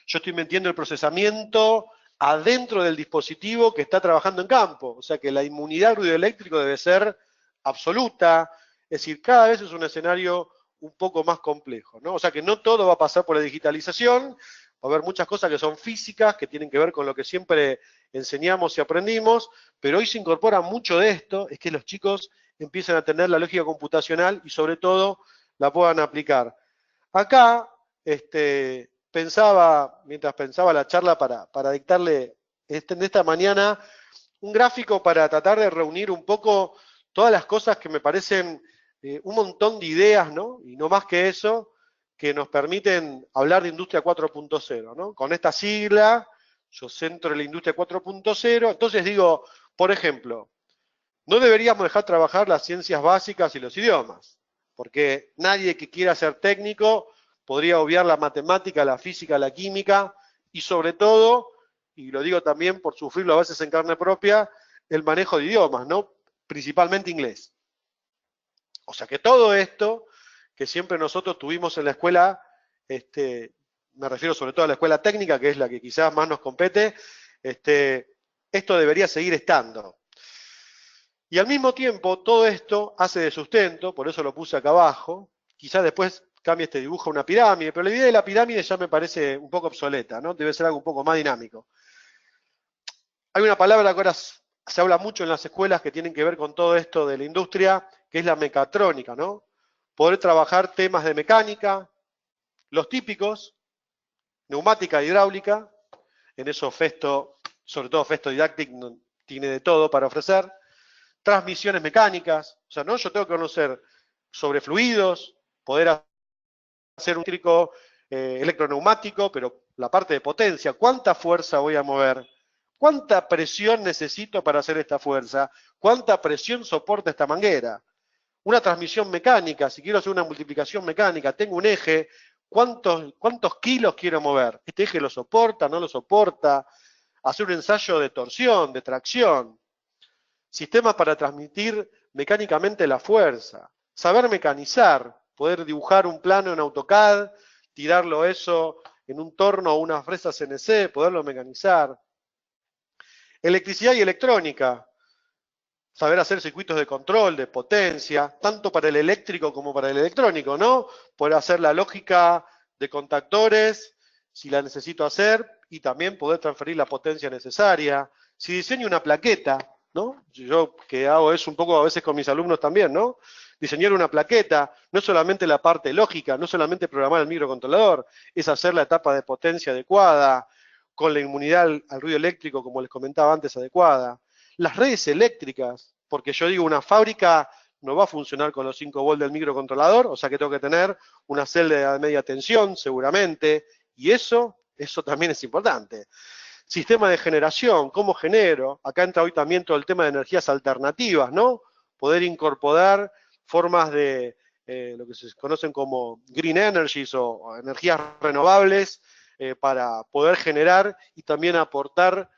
yo estoy metiendo el procesamiento adentro del dispositivo que está trabajando en campo. O sea que la inmunidad al ruido eléctrico debe ser absoluta. Es decir, cada vez es un escenario un poco más complejo, ¿no? O sea que no todo va a pasar por la digitalización. Va a haber muchas cosas que son físicas, que tienen que ver con lo que siempre enseñamos y aprendimos, pero hoy se incorpora mucho de esto, es que los chicos empiezan a tener la lógica computacional y sobre todo la puedan aplicar. Acá, mientras pensaba la charla para dictarle en esta mañana, un gráfico para tratar de reunir un poco todas las cosas que me parecen un montón de ideas, ¿no? Y no más que eso, que nos permiten hablar de industria 4.0, ¿no? Con esta sigla, yo centro en la industria 4.0, entonces digo, por ejemplo, no deberíamos dejar trabajar las ciencias básicas y los idiomas, porque nadie que quiera ser técnico podría obviar la matemática, la física, la química y sobre todo, y lo digo también por sufrirlo a veces en carne propia, el manejo de idiomas, ¿no? Principalmente inglés. O sea que todo esto que siempre nosotros tuvimos en la escuela, me refiero sobre todo a la escuela técnica, que es la que quizás más nos compete, esto debería seguir estando. Y al mismo tiempo, todo esto hace de sustento, por eso lo puse acá abajo, quizás después cambie este dibujo a una pirámide, pero la idea de la pirámide ya me parece un poco obsoleta, ¿no? Debe ser algo un poco más dinámico. Hay una palabra que ahora se habla mucho en las escuelas que tienen que ver con todo esto de la industria, que es la mecatrónica, ¿no? Poder trabajar temas de mecánica, los típicos, neumática, hidráulica, en eso Festo, sobre todo Festo Didactic, tiene de todo para ofrecer, transmisiones mecánicas, o sea, ¿no? Yo tengo que conocer sobre fluidos, poder hacer un eléctrico, electroneumático, pero la parte de potencia, ¿cuánta fuerza voy a mover? ¿Cuánta presión necesito para hacer esta fuerza? ¿Cuánta presión soporta esta manguera? Una transmisión mecánica, si quiero hacer una multiplicación mecánica, tengo un eje, ¿cuántos kilos quiero mover? ¿Este eje lo soporta, no lo soporta? Hacer un ensayo de torsión, de tracción. Sistemas para transmitir mecánicamente la fuerza. Saber mecanizar, poder dibujar un plano en AutoCAD, tirarlo eso en un torno o una fresa CNC, poderlo mecanizar. Electricidad y electrónica. Saber hacer circuitos de control, de potencia, tanto para el eléctrico como para el electrónico, ¿no? Poder hacer la lógica de contactores, si la necesito hacer, y también poder transferir la potencia necesaria. Si diseño una plaqueta, ¿no? Yo que hago eso un poco a veces con mis alumnos también, ¿no? Diseñar una plaqueta, no solamente la parte lógica, no solamente programar el microcontrolador, es hacer la etapa de potencia adecuada, con la inmunidad al ruido eléctrico, como les comentaba antes, adecuada. Las redes eléctricas, porque yo digo, una fábrica no va a funcionar con los 5 volts del microcontrolador, o sea que tengo que tener una celda de media tensión, seguramente, y eso también es importante. Sistema de generación, ¿cómo genero? Acá entra hoy también todo el tema de energías alternativas, ¿no? Poder incorporar formas de lo que se conocen como green energies o energías renovables para poder generar y también aportar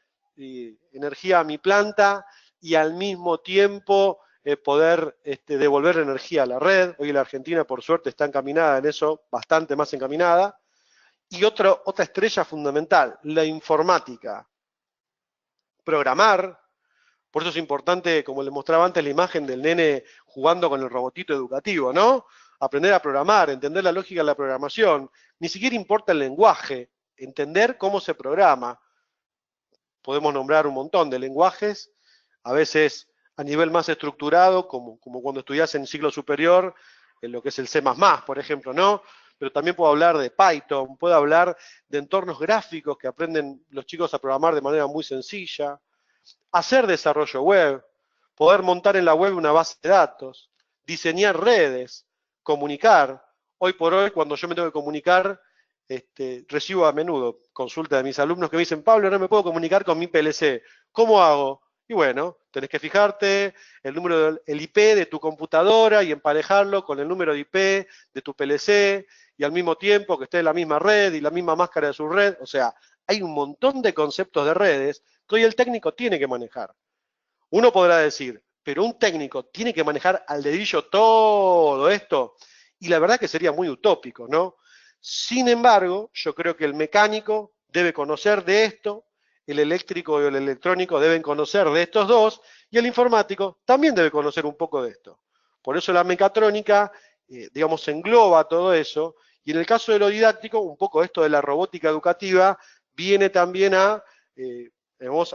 energía a mi planta y al mismo tiempo poder devolver energía a la red. Hoy la Argentina, por suerte, está encaminada en eso, bastante más encaminada. Y otra estrella fundamental, la informática. Programar, por eso es importante, como les mostraba antes, la imagen del nene jugando con el robotito educativo, ¿no? Aprender a programar, entender la lógica de la programación. Ni siquiera importa el lenguaje, entender cómo se programa. Podemos nombrar un montón de lenguajes, a veces a nivel más estructurado, como cuando estudias en ciclo superior, en lo que es el C++, por ejemplo, ¿no? Pero también puedo hablar de Python, puedo hablar de entornos gráficos que aprenden los chicos a programar de manera muy sencilla, hacer desarrollo web, poder montar en la web una base de datos, diseñar redes, comunicar. Hoy por hoy, cuando yo me tengo que comunicar, recibo a menudo consultas de mis alumnos que me dicen, Pablo, no me puedo comunicar con mi PLC, ¿cómo hago? Y bueno, tenés que fijarte el IP de tu computadora y emparejarlo con el número de IP de tu PLC y al mismo tiempo que esté en la misma red y la misma máscara de su red. O sea, hay un montón de conceptos de redes que hoy el técnico tiene que manejar. Uno podrá decir, pero un técnico tiene que manejar al dedillo todo esto. Y la verdad que sería muy utópico, ¿no? Sin embargo, yo creo que el mecánico debe conocer de esto, el eléctrico y el electrónico deben conocer de estos dos, y el informático también debe conocer un poco de esto. Por eso la mecatrónica, digamos, engloba todo eso, y en el caso de lo didáctico, un poco esto de la robótica educativa viene también a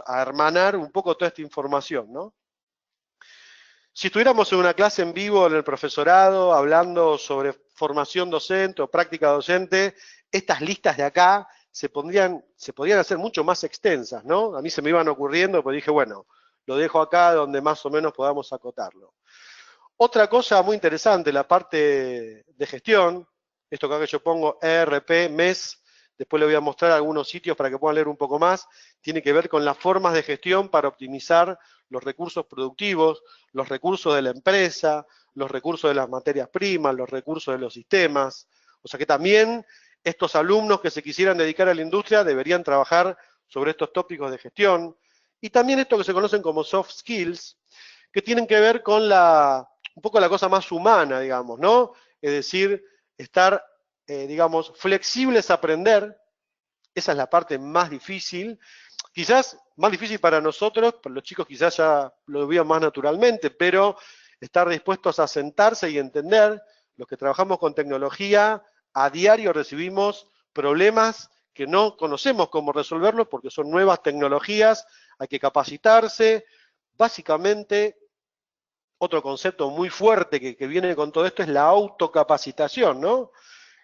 hermanar un poco toda esta información, ¿no? Si estuviéramos en una clase en vivo en el profesorado, hablando sobre formación docente o práctica docente, estas listas de acá se podrían hacer mucho más extensas, ¿no? A mí se me iban ocurriendo, pues dije, bueno, lo dejo acá donde más o menos podamos acotarlo. Otra cosa muy interesante, la parte de gestión, Esto que acá yo pongo ERP, MES, después les voy a mostrar algunos sitios para que puedan leer un poco más, tiene que ver con las formas de gestión para optimizar los recursos productivos, los recursos de la empresa, los recursos de las materias primas, los recursos de los sistemas. O sea que también estos alumnos que se quisieran dedicar a la industria deberían trabajar sobre estos tópicos de gestión. Y también esto que se conocen como soft skills, que tienen que ver con un poco la cosa más humana, digamos, ¿no? Es decir, estar, digamos, flexibles a aprender. Esa es la parte más difícil. Quizás más difícil para nosotros, para los chicos quizás ya lo vean más naturalmente, pero estar dispuestos a sentarse y entender, los que trabajamos con tecnología, a diario recibimos problemas que no conocemos cómo resolverlos porque son nuevas tecnologías, hay que capacitarse. Básicamente, otro concepto muy fuerte que viene con todo esto es la autocapacitación, ¿no?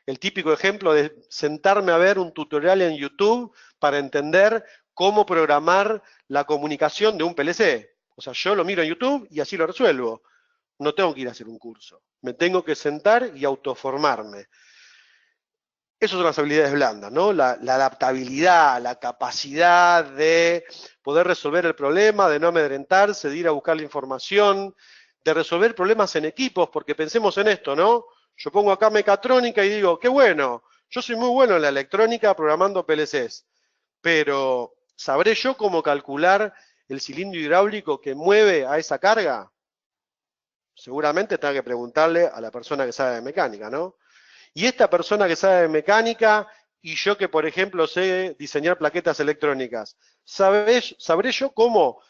El típico ejemplo de sentarme a ver un tutorial en YouTube para entender cómo programar la comunicación de un PLC. O sea, yo lo miro en YouTube y así lo resuelvo. No tengo que ir a hacer un curso. Me tengo que sentar y autoformarme. Esas son las habilidades blandas, ¿no? La adaptabilidad, la capacidad de poder resolver el problema, de no amedrentarse, de ir a buscar la información, de resolver problemas en equipos, porque pensemos en esto, ¿no? Yo pongo acá mecatrónica y digo, qué bueno, yo soy muy bueno en la electrónica programando PLCs, pero ¿sabré yo cómo calcular el cilindro hidráulico que mueve a esa carga? Seguramente tenga que preguntarle a la persona que sabe de mecánica, ¿no? Y esta persona que sabe de mecánica y yo que, por ejemplo, sé diseñar plaquetas electrónicas, ¿sabré yo cómo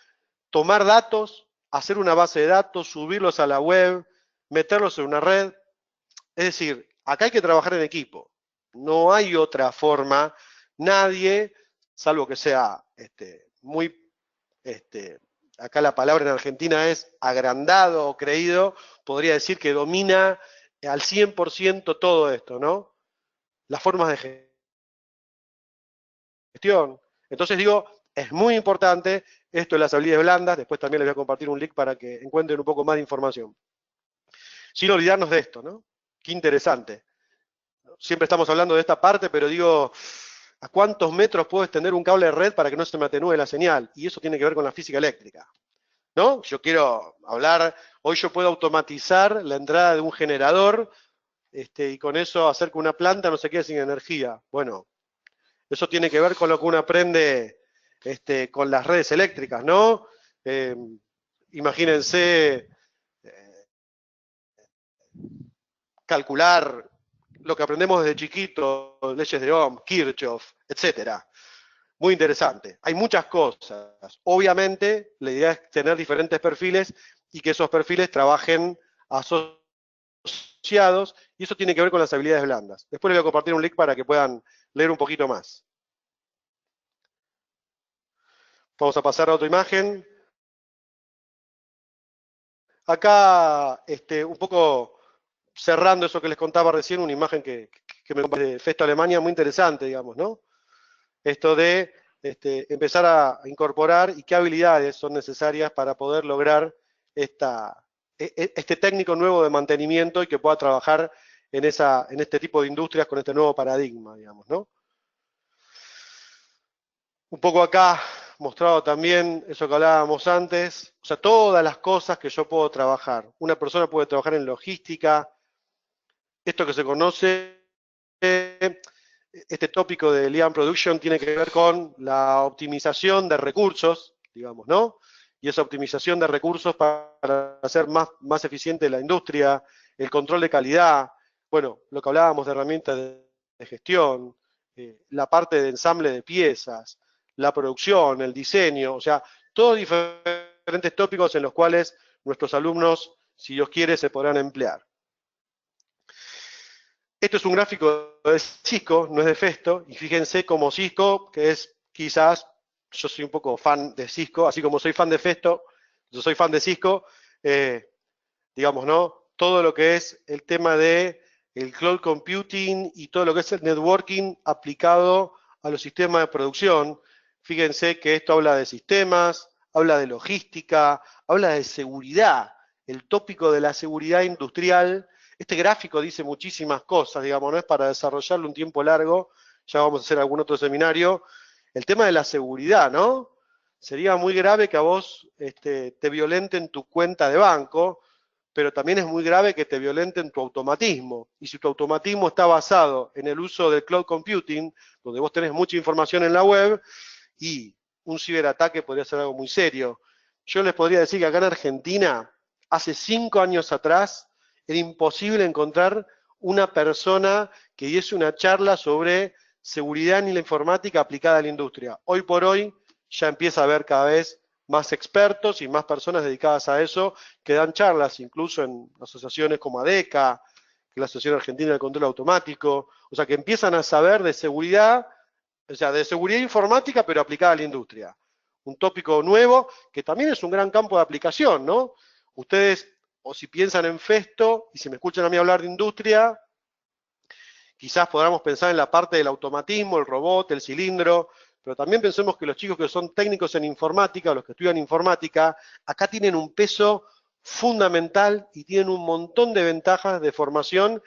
tomar datos, hacer una base de datos, subirlos a la web, meterlos en una red? Es decir, acá hay que trabajar en equipo. No hay otra forma. Nadie, salvo que sea muy, acá la palabra en Argentina es agrandado o creído, podría decir que domina al 100% todo esto, ¿no? Las formas de gestión. Entonces digo, es muy importante esto de las habilidades blandas, después también les voy a compartir un link para que encuentren un poco más de información. Sin olvidarnos de esto, ¿no? Qué interesante. Siempre estamos hablando de esta parte, pero digo, ¿a cuántos metros puedo extender un cable de red para que no se me atenúe la señal? Y eso tiene que ver con la física eléctrica, ¿no? Yo quiero hablar, hoy yo puedo automatizar la entrada de un generador y con eso hacer que una planta no se quede sin energía. Bueno, eso tiene que ver con lo que uno aprende con las redes eléctricas, ¿no? Imagínense calcular lo que aprendemos desde chiquito, leyes de Ohm, Kirchhoff, etcétera. Muy interesante. Hay muchas cosas. Obviamente, la idea es tener diferentes perfiles y que esos perfiles trabajen asociados, y eso tiene que ver con las habilidades blandas. Después les voy a compartir un link para que puedan leer un poquito más. Vamos a pasar a otra imagen. Acá, un poco cerrando eso que les contaba recién, una imagen que me compartí de Festo Alemania, muy interesante, digamos, ¿no? Esto de empezar a incorporar y qué habilidades son necesarias para poder lograr este técnico nuevo de mantenimiento y que pueda trabajar en este tipo de industrias con este nuevo paradigma, digamos, ¿no? Un poco acá mostrado también eso que hablábamos antes, o sea, todas las cosas que yo puedo trabajar. Una persona puede trabajar en logística, esto que se conoce, este tópico de Lean Production tiene que ver con la optimización de recursos, digamos, ¿no? Y esa optimización de recursos para hacer más eficiente la industria, el control de calidad, bueno, lo que hablábamos de herramientas de gestión, la parte de ensamble de piezas, la producción, el diseño, o sea, todos diferentes tópicos en los cuales nuestros alumnos, si Dios quiere, se podrán emplear. Esto es un gráfico de Cisco, no es de Festo, y fíjense cómo Cisco, que es quizás, yo soy un poco fan de Cisco, así como soy fan de Festo, yo soy fan de Cisco, digamos, ¿no? Todo lo que es el tema de el cloud computing y todo lo que es el networking aplicado a los sistemas de producción. Fíjense que esto habla de sistemas, habla de logística, habla de seguridad. El tópico de la seguridad industrial Este gráfico dice muchísimas cosas, digamos, no es para desarrollarlo un tiempo largo, ya vamos a hacer algún otro seminario. El tema de la seguridad, ¿no? Sería muy grave que a vos te violenten tu cuenta de banco, pero también es muy grave que te violenten tu automatismo. Y si tu automatismo está basado en el uso del cloud computing, donde vos tenés mucha información en la web, y un ciberataque podría ser algo muy serio. Yo les podría decir que acá en Argentina, hace 5 años atrás, era imposible encontrar una persona que diese una charla sobre seguridad en la informática aplicada a la industria. Hoy por hoy ya empieza a haber cada vez más expertos y más personas dedicadas a eso que dan charlas, incluso en asociaciones como ADECA, que es la Asociación Argentina del Control Automático, o sea, que empiezan a saber de seguridad, o sea, de seguridad informática, pero aplicada a la industria. Un tópico nuevo que también es un gran campo de aplicación, ¿no? Ustedes, o si piensan en Festo, y si me escuchan a mí hablar de industria, quizás podamos pensar en la parte del automatismo, el robot, el cilindro, pero también pensemos que los chicos que son técnicos en informática, los que estudian informática, acá tienen un peso fundamental y tienen un montón de ventajas de formación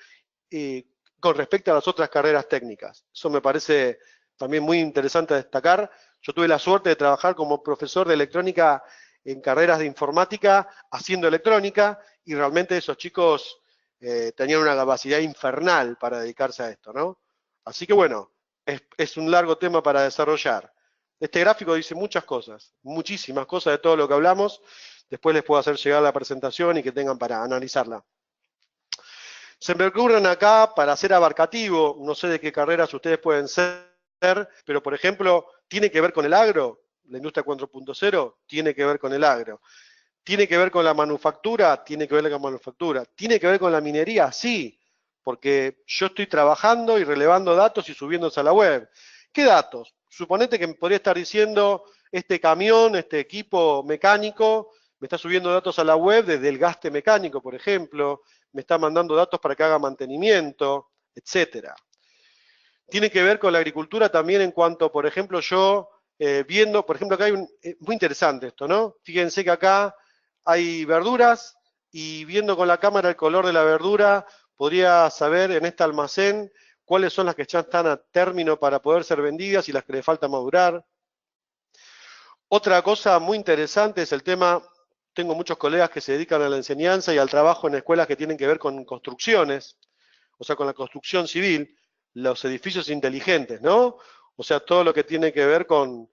con respecto a las otras carreras técnicas. Eso me parece también muy interesante destacar. Yo tuve la suerte de trabajar como profesor de electrónica en carreras de informática, haciendo electrónica, y realmente esos chicos tenían una capacidad infernal para dedicarse a esto, ¿no? Así que bueno, es un largo tema para desarrollar. Este gráfico dice muchas cosas, muchísimas cosas de todo lo que hablamos. Después les puedo hacer llegar la presentación y que tengan para analizarla. Se me ocurren acá, para ser abarcativo, no sé de qué carreras ustedes pueden ser, pero por ejemplo, ¿tiene que ver con el agro? La industria 4.0 tiene que ver con el agro. ¿Tiene que ver con la manufactura? Tiene que ver con la manufactura. ¿Tiene que ver con la minería? Sí, porque yo estoy trabajando y relevando datos y subiéndose a la web. ¿Qué datos? Suponete que me podría estar diciendo, este camión, este equipo mecánico, me está subiendo datos a la web desde el gaste mecánico, por ejemplo, me está mandando datos para que haga mantenimiento, etcétera. Tiene que ver con la agricultura también en cuanto, por ejemplo, yo viendo, por ejemplo, acá hay muy interesante esto, ¿no? Fíjense que acá hay verduras y viendo con la cámara el color de la verdura, podría saber en este almacén cuáles son las que ya están a término para poder ser vendidas y las que le falta madurar. Otra cosa muy interesante es el tema, tengo muchos colegas que se dedican a la enseñanza y al trabajo en escuelas que tienen que ver con construcciones, o sea, con la construcción civil, los edificios inteligentes, ¿no? O sea, todo lo que tiene que ver con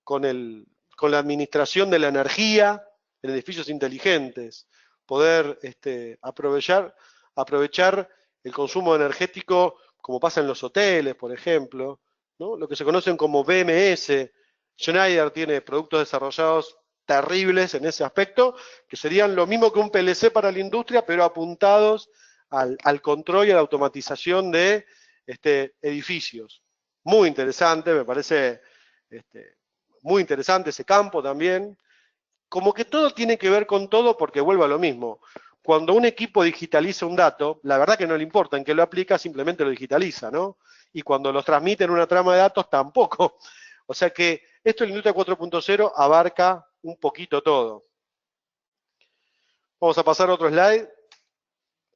la administración de la energía en edificios inteligentes, poder aprovechar el consumo energético como pasa en los hoteles, por ejemplo, ¿no? Lo que se conocen como BMS. Schneider tiene productos desarrollados terribles en ese aspecto, que serían lo mismo que un PLC para la industria, pero apuntados al control y a la automatización de edificios. Muy interesante, me parece muy interesante ese campo también. Como que todo tiene que ver con todo porque vuelve a lo mismo. Cuando un equipo digitaliza un dato, la verdad que no le importa en qué lo aplica, simplemente lo digitaliza, ¿no? Y cuando los transmite en una trama de datos, tampoco. O sea que esto en la industria 4.0 abarca un poquito todo. Vamos a pasar a otro slide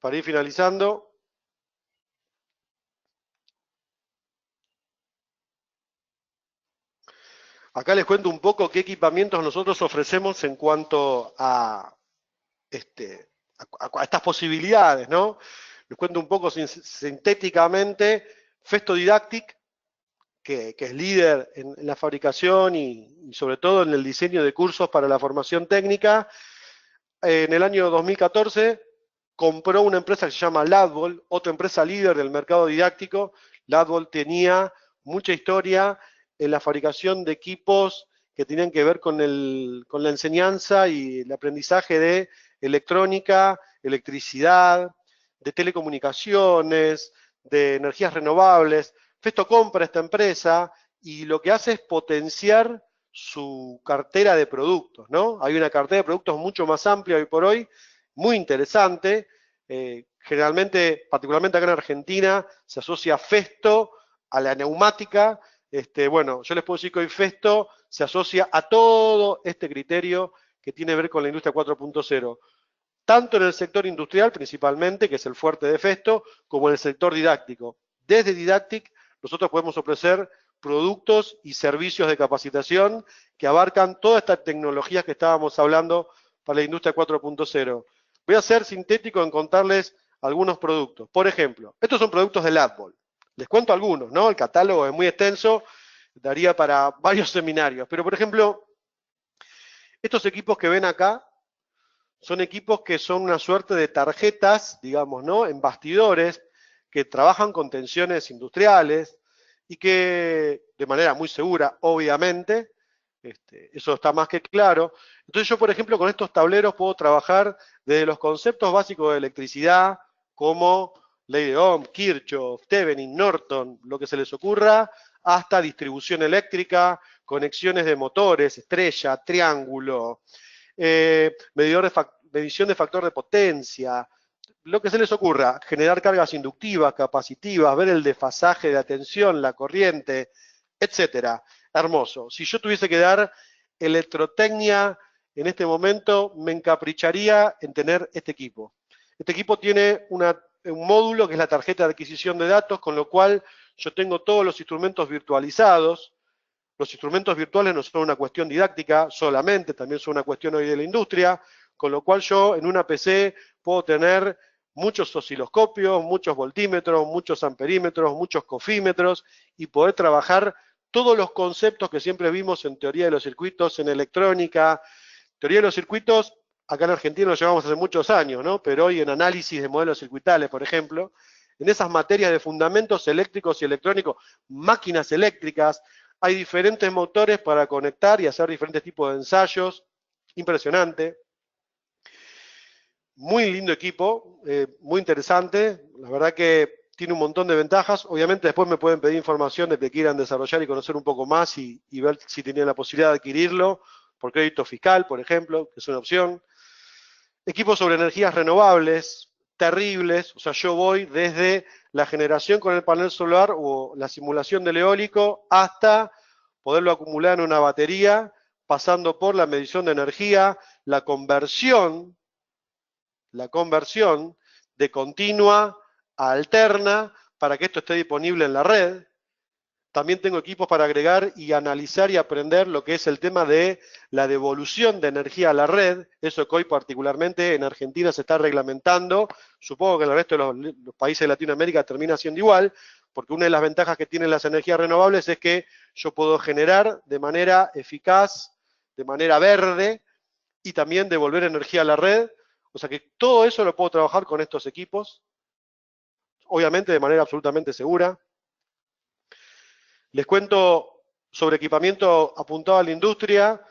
para ir finalizando. Acá les cuento un poco qué equipamientos nosotros ofrecemos en cuanto a estas posibilidades, ¿no? Les cuento un poco sintéticamente. Festo Didactic, que es líder en la fabricación y sobre todo en el diseño de cursos para la formación técnica, en el año 2014 compró una empresa que se llama Ladbol, otra empresa líder del mercado didáctico. Ladbol tenía mucha historia en la fabricación de equipos que tenían que ver con la enseñanza y el aprendizaje de electrónica, electricidad, de telecomunicaciones, de energías renovables. Festo compra esta empresa y lo que hace es potenciar su cartera de productos, ¿no? Hay una cartera de productos mucho más amplia hoy por hoy, muy interesante. Generalmente, particularmente acá en Argentina, se asocia Festo a la neumática. Bueno, yo les puedo decir que hoy Festo se asocia a todo este criterio que tiene que ver con la industria 4.0. tanto en el sector industrial principalmente, que es el fuerte de Festo, como en el sector didáctico. Desde Didactic nosotros podemos ofrecer productos y servicios de capacitación que abarcan todas estas tecnologías que estábamos hablando para la industria 4.0. Voy a ser sintético en contarles algunos productos. Por ejemplo, estos son productos de Latbol. Les cuento algunos, ¿no? El catálogo es muy extenso, daría para varios seminarios. Pero, por ejemplo, estos equipos que ven acá son equipos que son una suerte de tarjetas, digamos, ¿no? En bastidores, que trabajan con tensiones industriales y que, de manera muy segura, obviamente, eso está más que claro. Entonces yo, por ejemplo, con estos tableros puedo trabajar desde los conceptos básicos de electricidad, como ley de Ohm, Kirchhoff, Thevenin, Norton, lo que se les ocurra, hasta distribución eléctrica, conexiones de motores, estrella, triángulo, medición de factor de potencia, lo que se les ocurra, generar cargas inductivas, capacitivas, ver el desfasaje de la tensión, la corriente, etcétera. Hermoso. Si yo tuviese que dar electrotecnia en este momento, me encapricharía en tener este equipo. Este equipo tiene un módulo que es la tarjeta de adquisición de datos, con lo cual yo tengo todos los instrumentos virtualizados. Los instrumentos virtuales no son una cuestión didáctica solamente, también son una cuestión hoy de la industria, con lo cual yo en una PC puedo tener muchos osciloscopios, muchos voltímetros, muchos amperímetros, muchos cofímetros y poder trabajar todos los conceptos que siempre vimos en teoría de los circuitos, en electrónica. Teoría de los circuitos, acá en Argentina lo llevamos hace muchos años, ¿no? Pero hoy en análisis de modelos circuitales, por ejemplo, en esas materias de fundamentos eléctricos y electrónicos, máquinas eléctricas, hay diferentes motores para conectar y hacer diferentes tipos de ensayos. Impresionante. Muy lindo equipo, muy interesante. La verdad que tiene un montón de ventajas. Obviamente después me pueden pedir información de que quieran desarrollar y conocer un poco más y ver si tienen la posibilidad de adquirirlo por crédito fiscal, por ejemplo, que es una opción. Equipos sobre energías renovables, terribles. O sea, yo voy desde la generación con el panel solar o la simulación del eólico hasta poderlo acumular en una batería, pasando por la medición de energía, la conversión de continua a alterna para que esto esté disponible en la red. También tengo equipos para agregar y analizar y aprender lo que es el tema de la devolución de energía a la red, eso que hoy particularmente en Argentina se está reglamentando, supongo que en el resto de los países de Latinoamérica termina siendo igual, porque una de las ventajas que tienen las energías renovables es que yo puedo generar de manera eficaz, de manera verde, y también devolver energía a la red, o sea que todo eso lo puedo trabajar con estos equipos, obviamente de manera absolutamente segura. Les cuento sobre equipamiento apuntado a la industria,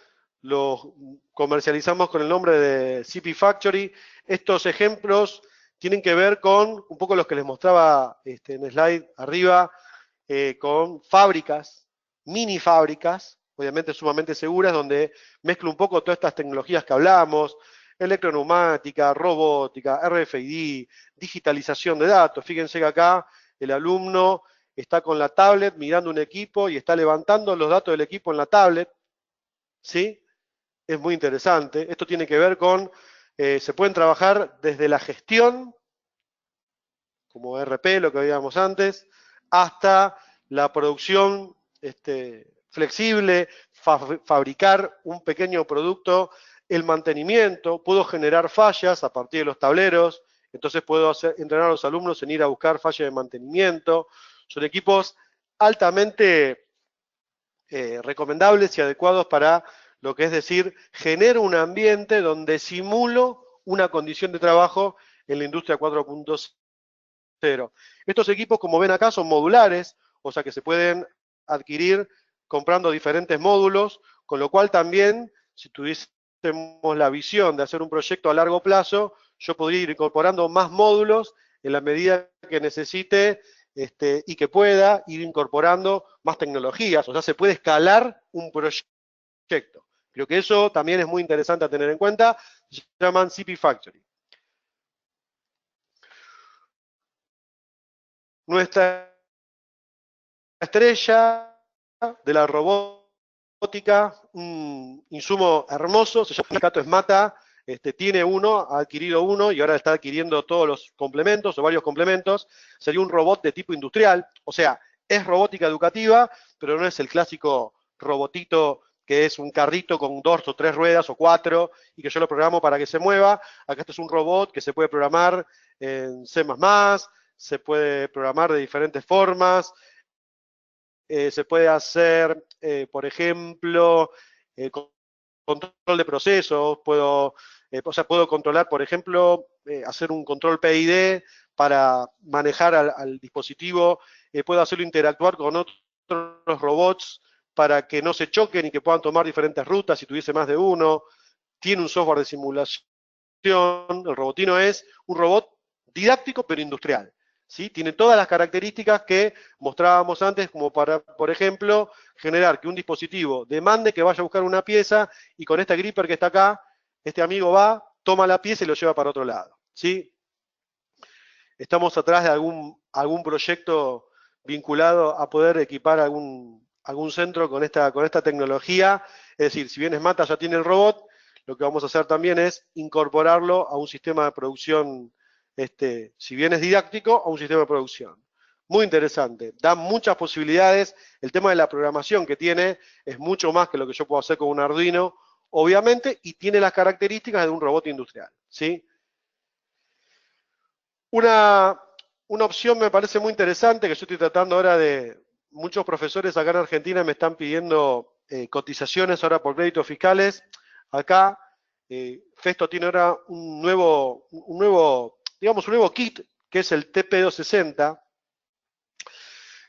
lo comercializamos con el nombre de CP Factory. Estos ejemplos tienen que ver con un poco los que les mostraba en el slide arriba, con fábricas, mini fábricas, obviamente sumamente seguras, donde mezclo un poco todas estas tecnologías que hablamos, electroneumática, robótica, RFID, digitalización de datos. Fíjense que acá el alumno está con la tablet mirando un equipo y está levantando los datos del equipo en la tablet, ¿sí? Es muy interesante. Esto tiene que ver con, se pueden trabajar desde la gestión, como RP, lo que veíamos antes, hasta la producción flexible, fabricar un pequeño producto, el mantenimiento, puedo generar fallas a partir de los tableros, entonces puedo entrenar a los alumnos en ir a buscar fallas de mantenimiento. Son equipos altamente recomendables y adecuados para lo que es decir, genero un ambiente donde simulo una condición de trabajo en la industria 4.0. Estos equipos, como ven acá, son modulares, o sea que se pueden adquirir comprando diferentes módulos, con lo cual también, si tuviésemos la visión de hacer un proyecto a largo plazo, yo podría ir incorporando más módulos en la medida que necesite y que pueda ir incorporando más tecnologías, o sea, se puede escalar un proyecto. Creo que eso también es muy interesante a tener en cuenta, se llaman CP Factory. Nuestra estrella de la robótica, un insumo hermoso, se llama Cato Esmata, tiene uno, ha adquirido uno y ahora está adquiriendo todos los complementos o varios complementos, sería un robot de tipo industrial, o sea, es robótica educativa, pero no es el clásico robotito que es un carrito con 2 o 3 ruedas o 4 y que yo lo programo para que se mueva. Acá esto es un robot que se puede programar en C++, se puede programar de diferentes formas, se puede hacer, por ejemplo, control de procesos, puedo controlar, por ejemplo, hacer un control PID para manejar al dispositivo, puedo hacerlo interactuar con otros robots para que no se choquen y que puedan tomar diferentes rutas si tuviese más de uno. Tiene un software de simulación. El robotino es un robot didáctico pero industrial. ¿Sí? Tiene todas las características que mostrábamos antes, como para, por ejemplo, generar que un dispositivo demande que vaya a buscar una pieza y con este gripper que está acá, este amigo va, toma la pieza y lo lleva para otro lado. ¿Sí? Estamos atrás de algún proyecto vinculado a poder equipar algún centro con esta tecnología. Es decir, si bien Esmata ya tiene el robot, lo que vamos a hacer también es incorporarlo a un sistema de producción, si bien es didáctico, a un sistema de producción. Muy interesante, da muchas posibilidades. El tema de la programación que tiene es mucho más que lo que yo puedo hacer con un Arduino, obviamente, y tiene las características de un robot industrial, ¿sí? Una opción me parece muy interesante, que yo estoy tratando ahora de, muchos profesores acá en Argentina me están pidiendo cotizaciones ahora por créditos fiscales. Acá Festo tiene ahora un nuevo kit, que es el TP260.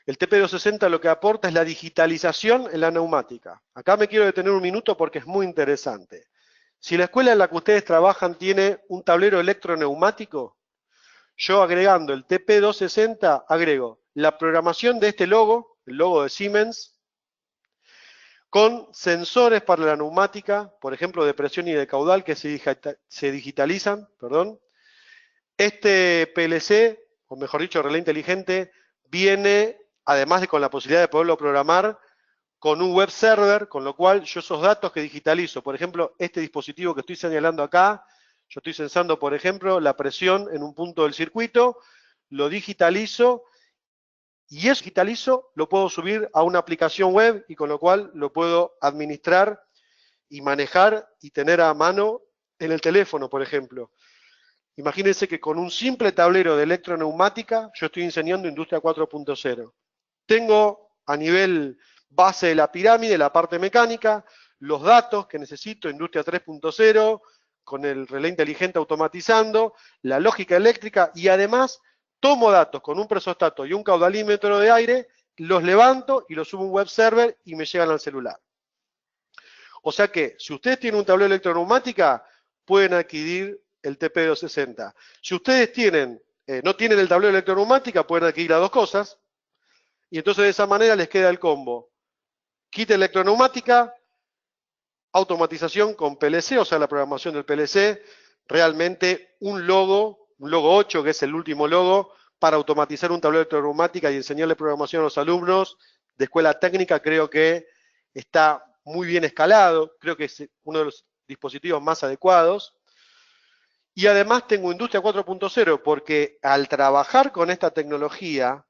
El TP260 lo que aporta es la digitalización en la neumática. Acá me quiero detener un minuto porque es muy interesante. Si la escuela en la que ustedes trabajan tiene un tablero electroneumático, yo agregando el TP260, agrego la programación de este logo, el logo de Siemens, con sensores para la neumática, por ejemplo, de presión y de caudal, que se digitalizan, perdón. Este PLC, o mejor dicho, relé inteligente, viene, además de con la posibilidad de poderlo programar, con un web server, con lo cual yo esos datos que digitalizo, por ejemplo, este dispositivo que estoy señalando acá, yo estoy sensando, por ejemplo, la presión en un punto del circuito, lo digitalizo y eso digitalizo lo puedo subir a una aplicación web y con lo cual lo puedo administrar y manejar y tener a mano en el teléfono, por ejemplo. Imagínense que con un simple tablero de electroneumática yo estoy enseñando Industria 4.0. Tengo a nivel base de la pirámide la parte mecánica, los datos que necesito, Industria 3.0, con el relé inteligente automatizando, la lógica eléctrica y además tomo datos con un presostato y un caudalímetro de aire, los levanto y los subo a un web server y me llegan al celular. O sea que si ustedes tienen un tablero de electroneumática, pueden adquirir el TP260. Si ustedes no tienen el tablero de electroneumática, pueden adquirir las dos cosas. Y entonces de esa manera les queda el combo. Kit electroneumática, automatización con PLC, o sea, la programación del PLC, realmente un logo 8, que es el último logo, para automatizar un tablero de electroneumática y enseñarle programación a los alumnos de escuela técnica, creo que está muy bien escalado, creo que es uno de los dispositivos más adecuados. Y además tengo Industria 4.0, porque al trabajar con esta tecnología,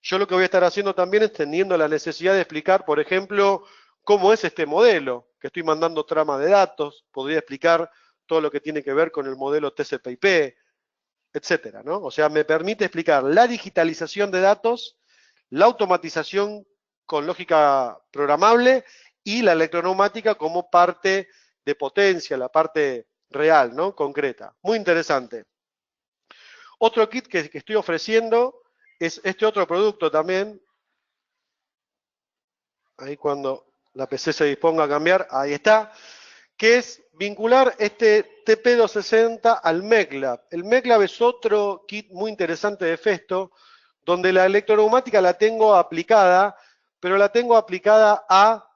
yo lo que voy a estar haciendo también es teniendo la necesidad de explicar, por ejemplo, cómo es este modelo, que estoy mandando trama de datos, podría explicar todo lo que tiene que ver con el modelo TCP/IP, etcétera, ¿no? O sea, me permite explicar la digitalización de datos, la automatización con lógica programable y la electroneumática como parte de potencia, la parte real, ¿no? Concreta. Muy interesante. Otro kit que estoy ofreciendo es este otro producto también. Ahí cuando la PC se disponga a cambiar, ahí está, que es vincular este TP260 al MECLAB. El MECLAB es otro kit muy interesante de Festo, donde la electroneumática la tengo aplicada, pero la tengo aplicada a,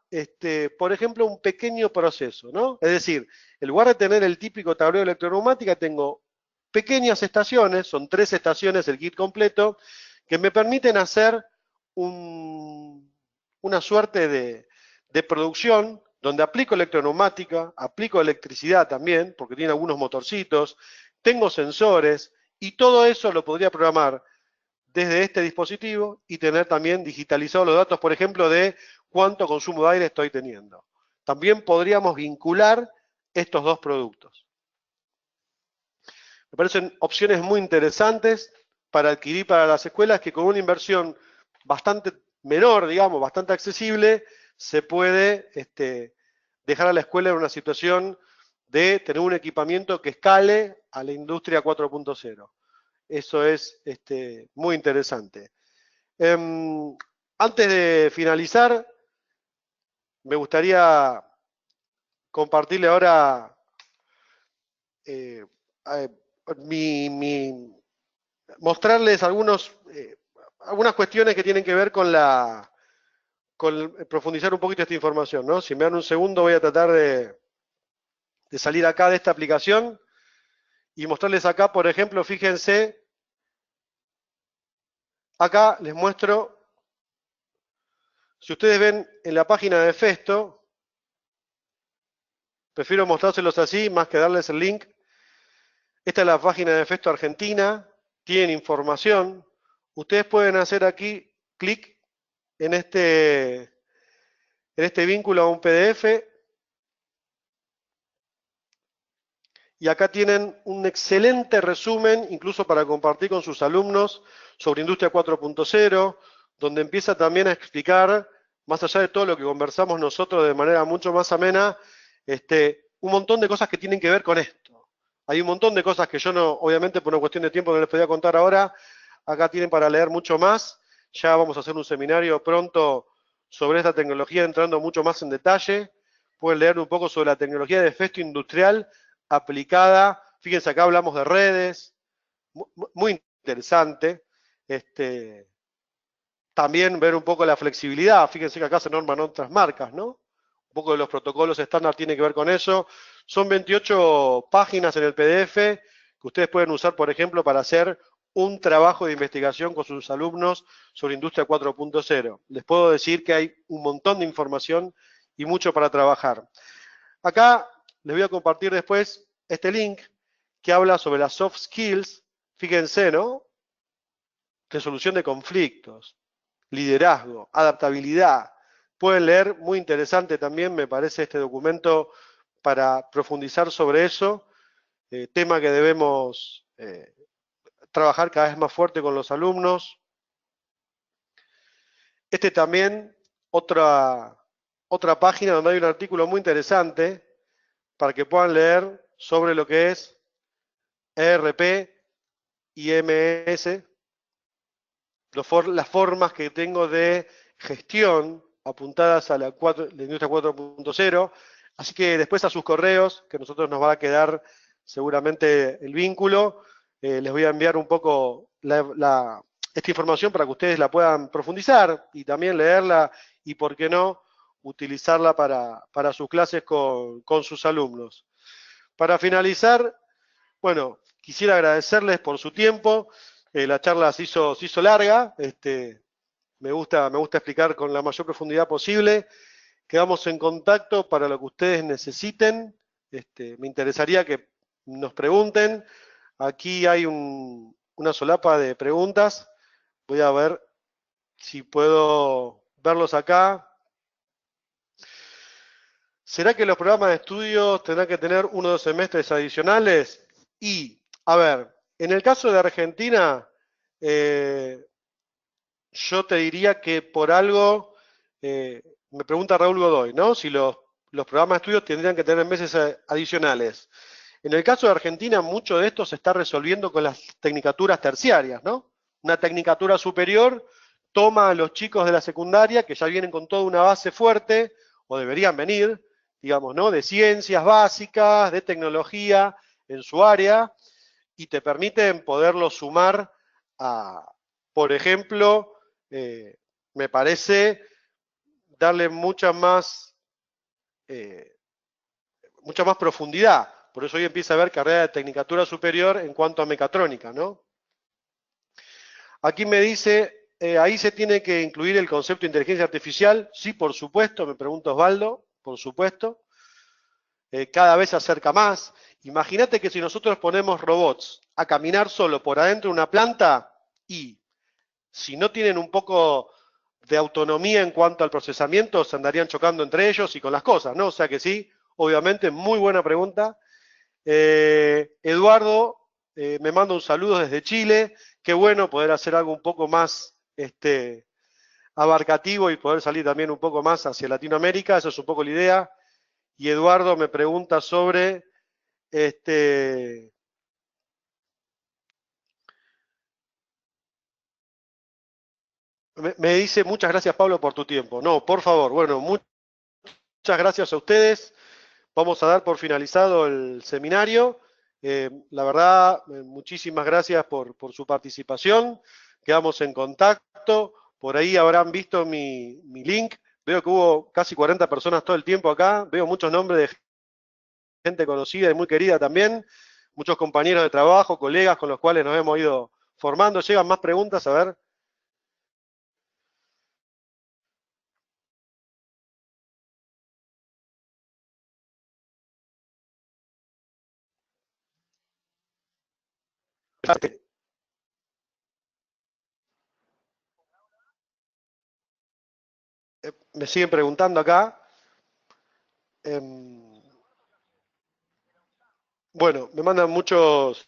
por ejemplo, un pequeño proceso, ¿no? Es decir, en lugar de tener el típico tablero de electroneumática, tengo pequeñas estaciones, son 3 estaciones el kit completo, que me permiten hacer una suerte de producción donde aplico electroneumática, aplico electricidad también, porque tiene algunos motorcitos, tengo sensores, y todo eso lo podría programar desde este dispositivo y tener también digitalizados los datos, por ejemplo, de cuánto consumo de aire estoy teniendo. También podríamos vincular estos dos productos. Me parecen opciones muy interesantes para adquirir para las escuelas que con una inversión bastante menor, digamos, bastante accesible, se puede dejar a la escuela en una situación de tener un equipamiento que escale a la industria 4.0. Eso es muy interesante. Antes de finalizar, me gustaría compartirle ahora mostrarles algunas cuestiones que tienen que ver con profundizar un poquito esta información, ¿no? Si me dan un segundo, voy a tratar de salir acá de esta aplicación y mostrarles acá, por ejemplo, fíjense, acá les muestro, si ustedes ven en la página de Festo, prefiero mostrárselos así más que darles el link. Esta es la página de Festo Argentina, tienen información. Ustedes pueden hacer aquí clic en este vínculo a un PDF y acá tienen un excelente resumen, incluso para compartir con sus alumnos, sobre Industria 4.0, donde empieza también a explicar, más allá de todo lo que conversamos nosotros de manera mucho más amena, un montón de cosas que tienen que ver con esto. Hay un montón de cosas que yo no, obviamente por una cuestión de tiempo no les podía contar ahora, acá tienen para leer mucho más. Ya vamos a hacer un seminario pronto sobre esta tecnología, entrando mucho más en detalle. Pueden leer un poco sobre la tecnología de Festo industrial aplicada. Fíjense, acá hablamos de redes, muy interesante. También ver un poco la flexibilidad. Fíjense que acá se norman otras marcas, ¿no? Un poco de los protocolos estándar tiene que ver con eso. Son 28 páginas en el PDF que ustedes pueden usar, por ejemplo, para hacer un trabajo de investigación con sus alumnos sobre Industria 4.0. Les puedo decir que hay un montón de información y mucho para trabajar. Acá les voy a compartir después este link que habla sobre las soft skills. Fíjense, ¿no? Resolución de conflictos, liderazgo, adaptabilidad. Pueden leer, muy interesante también, me parece este documento para profundizar sobre eso, tema que debemos trabajar cada vez más fuerte con los alumnos. También, otra página donde hay un artículo muy interesante para que puedan leer sobre lo que es ERP, IMS, las formas que tengo de gestión apuntadas a la industria 4.0. Así que después a sus correos, que a nosotros nos va a quedar seguramente el vínculo, les voy a enviar un poco esta información para que ustedes la puedan profundizar y también leerla y, por qué no, utilizarla para sus clases con sus alumnos. Para finalizar, bueno, quisiera agradecerles por su tiempo. La charla se hizo larga. Me gusta explicar con la mayor profundidad posible. Quedamos en contacto para lo que ustedes necesiten. Me interesaría que nos pregunten. Aquí hay una solapa de preguntas. Voy a ver si puedo verlos acá. ¿Será que los programas de estudio tendrán que tener 1 o 2 semestres adicionales? Y, a ver, en el caso de Argentina, yo te diría que por algo, me pregunta Raúl Godoy, ¿no? Si los programas de estudio tendrían que tener meses adicionales. En el caso de Argentina, mucho de esto se está resolviendo con las tecnicaturas terciarias, ¿no? Una tecnicatura superior toma a los chicos de la secundaria, que ya vienen con toda una base fuerte, o deberían venir, digamos, ¿no? De ciencias básicas, de tecnología en su área, y te permiten poderlo sumar a, por ejemplo, me parece darle mucha más profundidad. Por eso hoy empieza a haber carrera de tecnicatura superior en cuanto a mecatrónica, ¿no? Aquí me dice, ahí se tiene que incluir el concepto de inteligencia artificial. Sí, por supuesto, me pregunta Osvaldo. por supuesto. Cada vez se acerca más. Imagínate que si nosotros ponemos robots a caminar solo por adentro de una planta y si no tienen un poco de autonomía en cuanto al procesamiento, se andarían chocando entre ellos y con las cosas, ¿no? O sea que sí, obviamente, muy buena pregunta. Eduardo me manda un saludo desde Chile. Qué bueno poder hacer algo un poco más abarcativo y poder salir también un poco más hacia Latinoamérica. Esa es un poco la idea. Y Eduardo me pregunta sobre me dice, muchas gracias Pablo por tu tiempo. No, por favor, bueno, muchas gracias a ustedes. Vamos a dar por finalizado el seminario. La verdad, muchísimas gracias por su participación. Quedamos en contacto. Por ahí habrán visto mi link. Veo que hubo casi 40 personas todo el tiempo acá. Veo muchos nombres de gente conocida y muy querida también. Muchos compañeros de trabajo, colegas con los cuales nos hemos ido formando. Llegan más preguntas, a ver. Me siguen preguntando acá. Bueno, me mandan muchos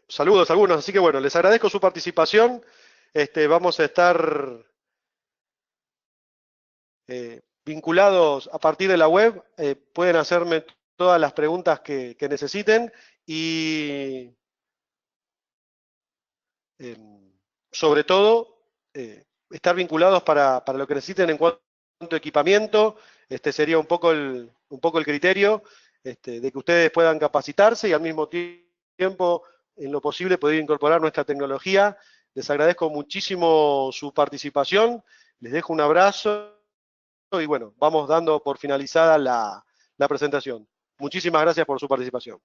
saludos algunos, así que bueno, les agradezco su participación. Vamos a estar vinculados a partir de la web. Pueden hacerme todas las preguntas que necesiten y sobre todo estar vinculados para lo que necesiten en cuanto a equipamiento. Sería un poco el criterio de que ustedes puedan capacitarse y al mismo tiempo, en lo posible, poder incorporar nuestra tecnología. Les agradezco muchísimo su participación, les dejo un abrazo y bueno, vamos dando por finalizada la presentación. Muchísimas gracias por su participación.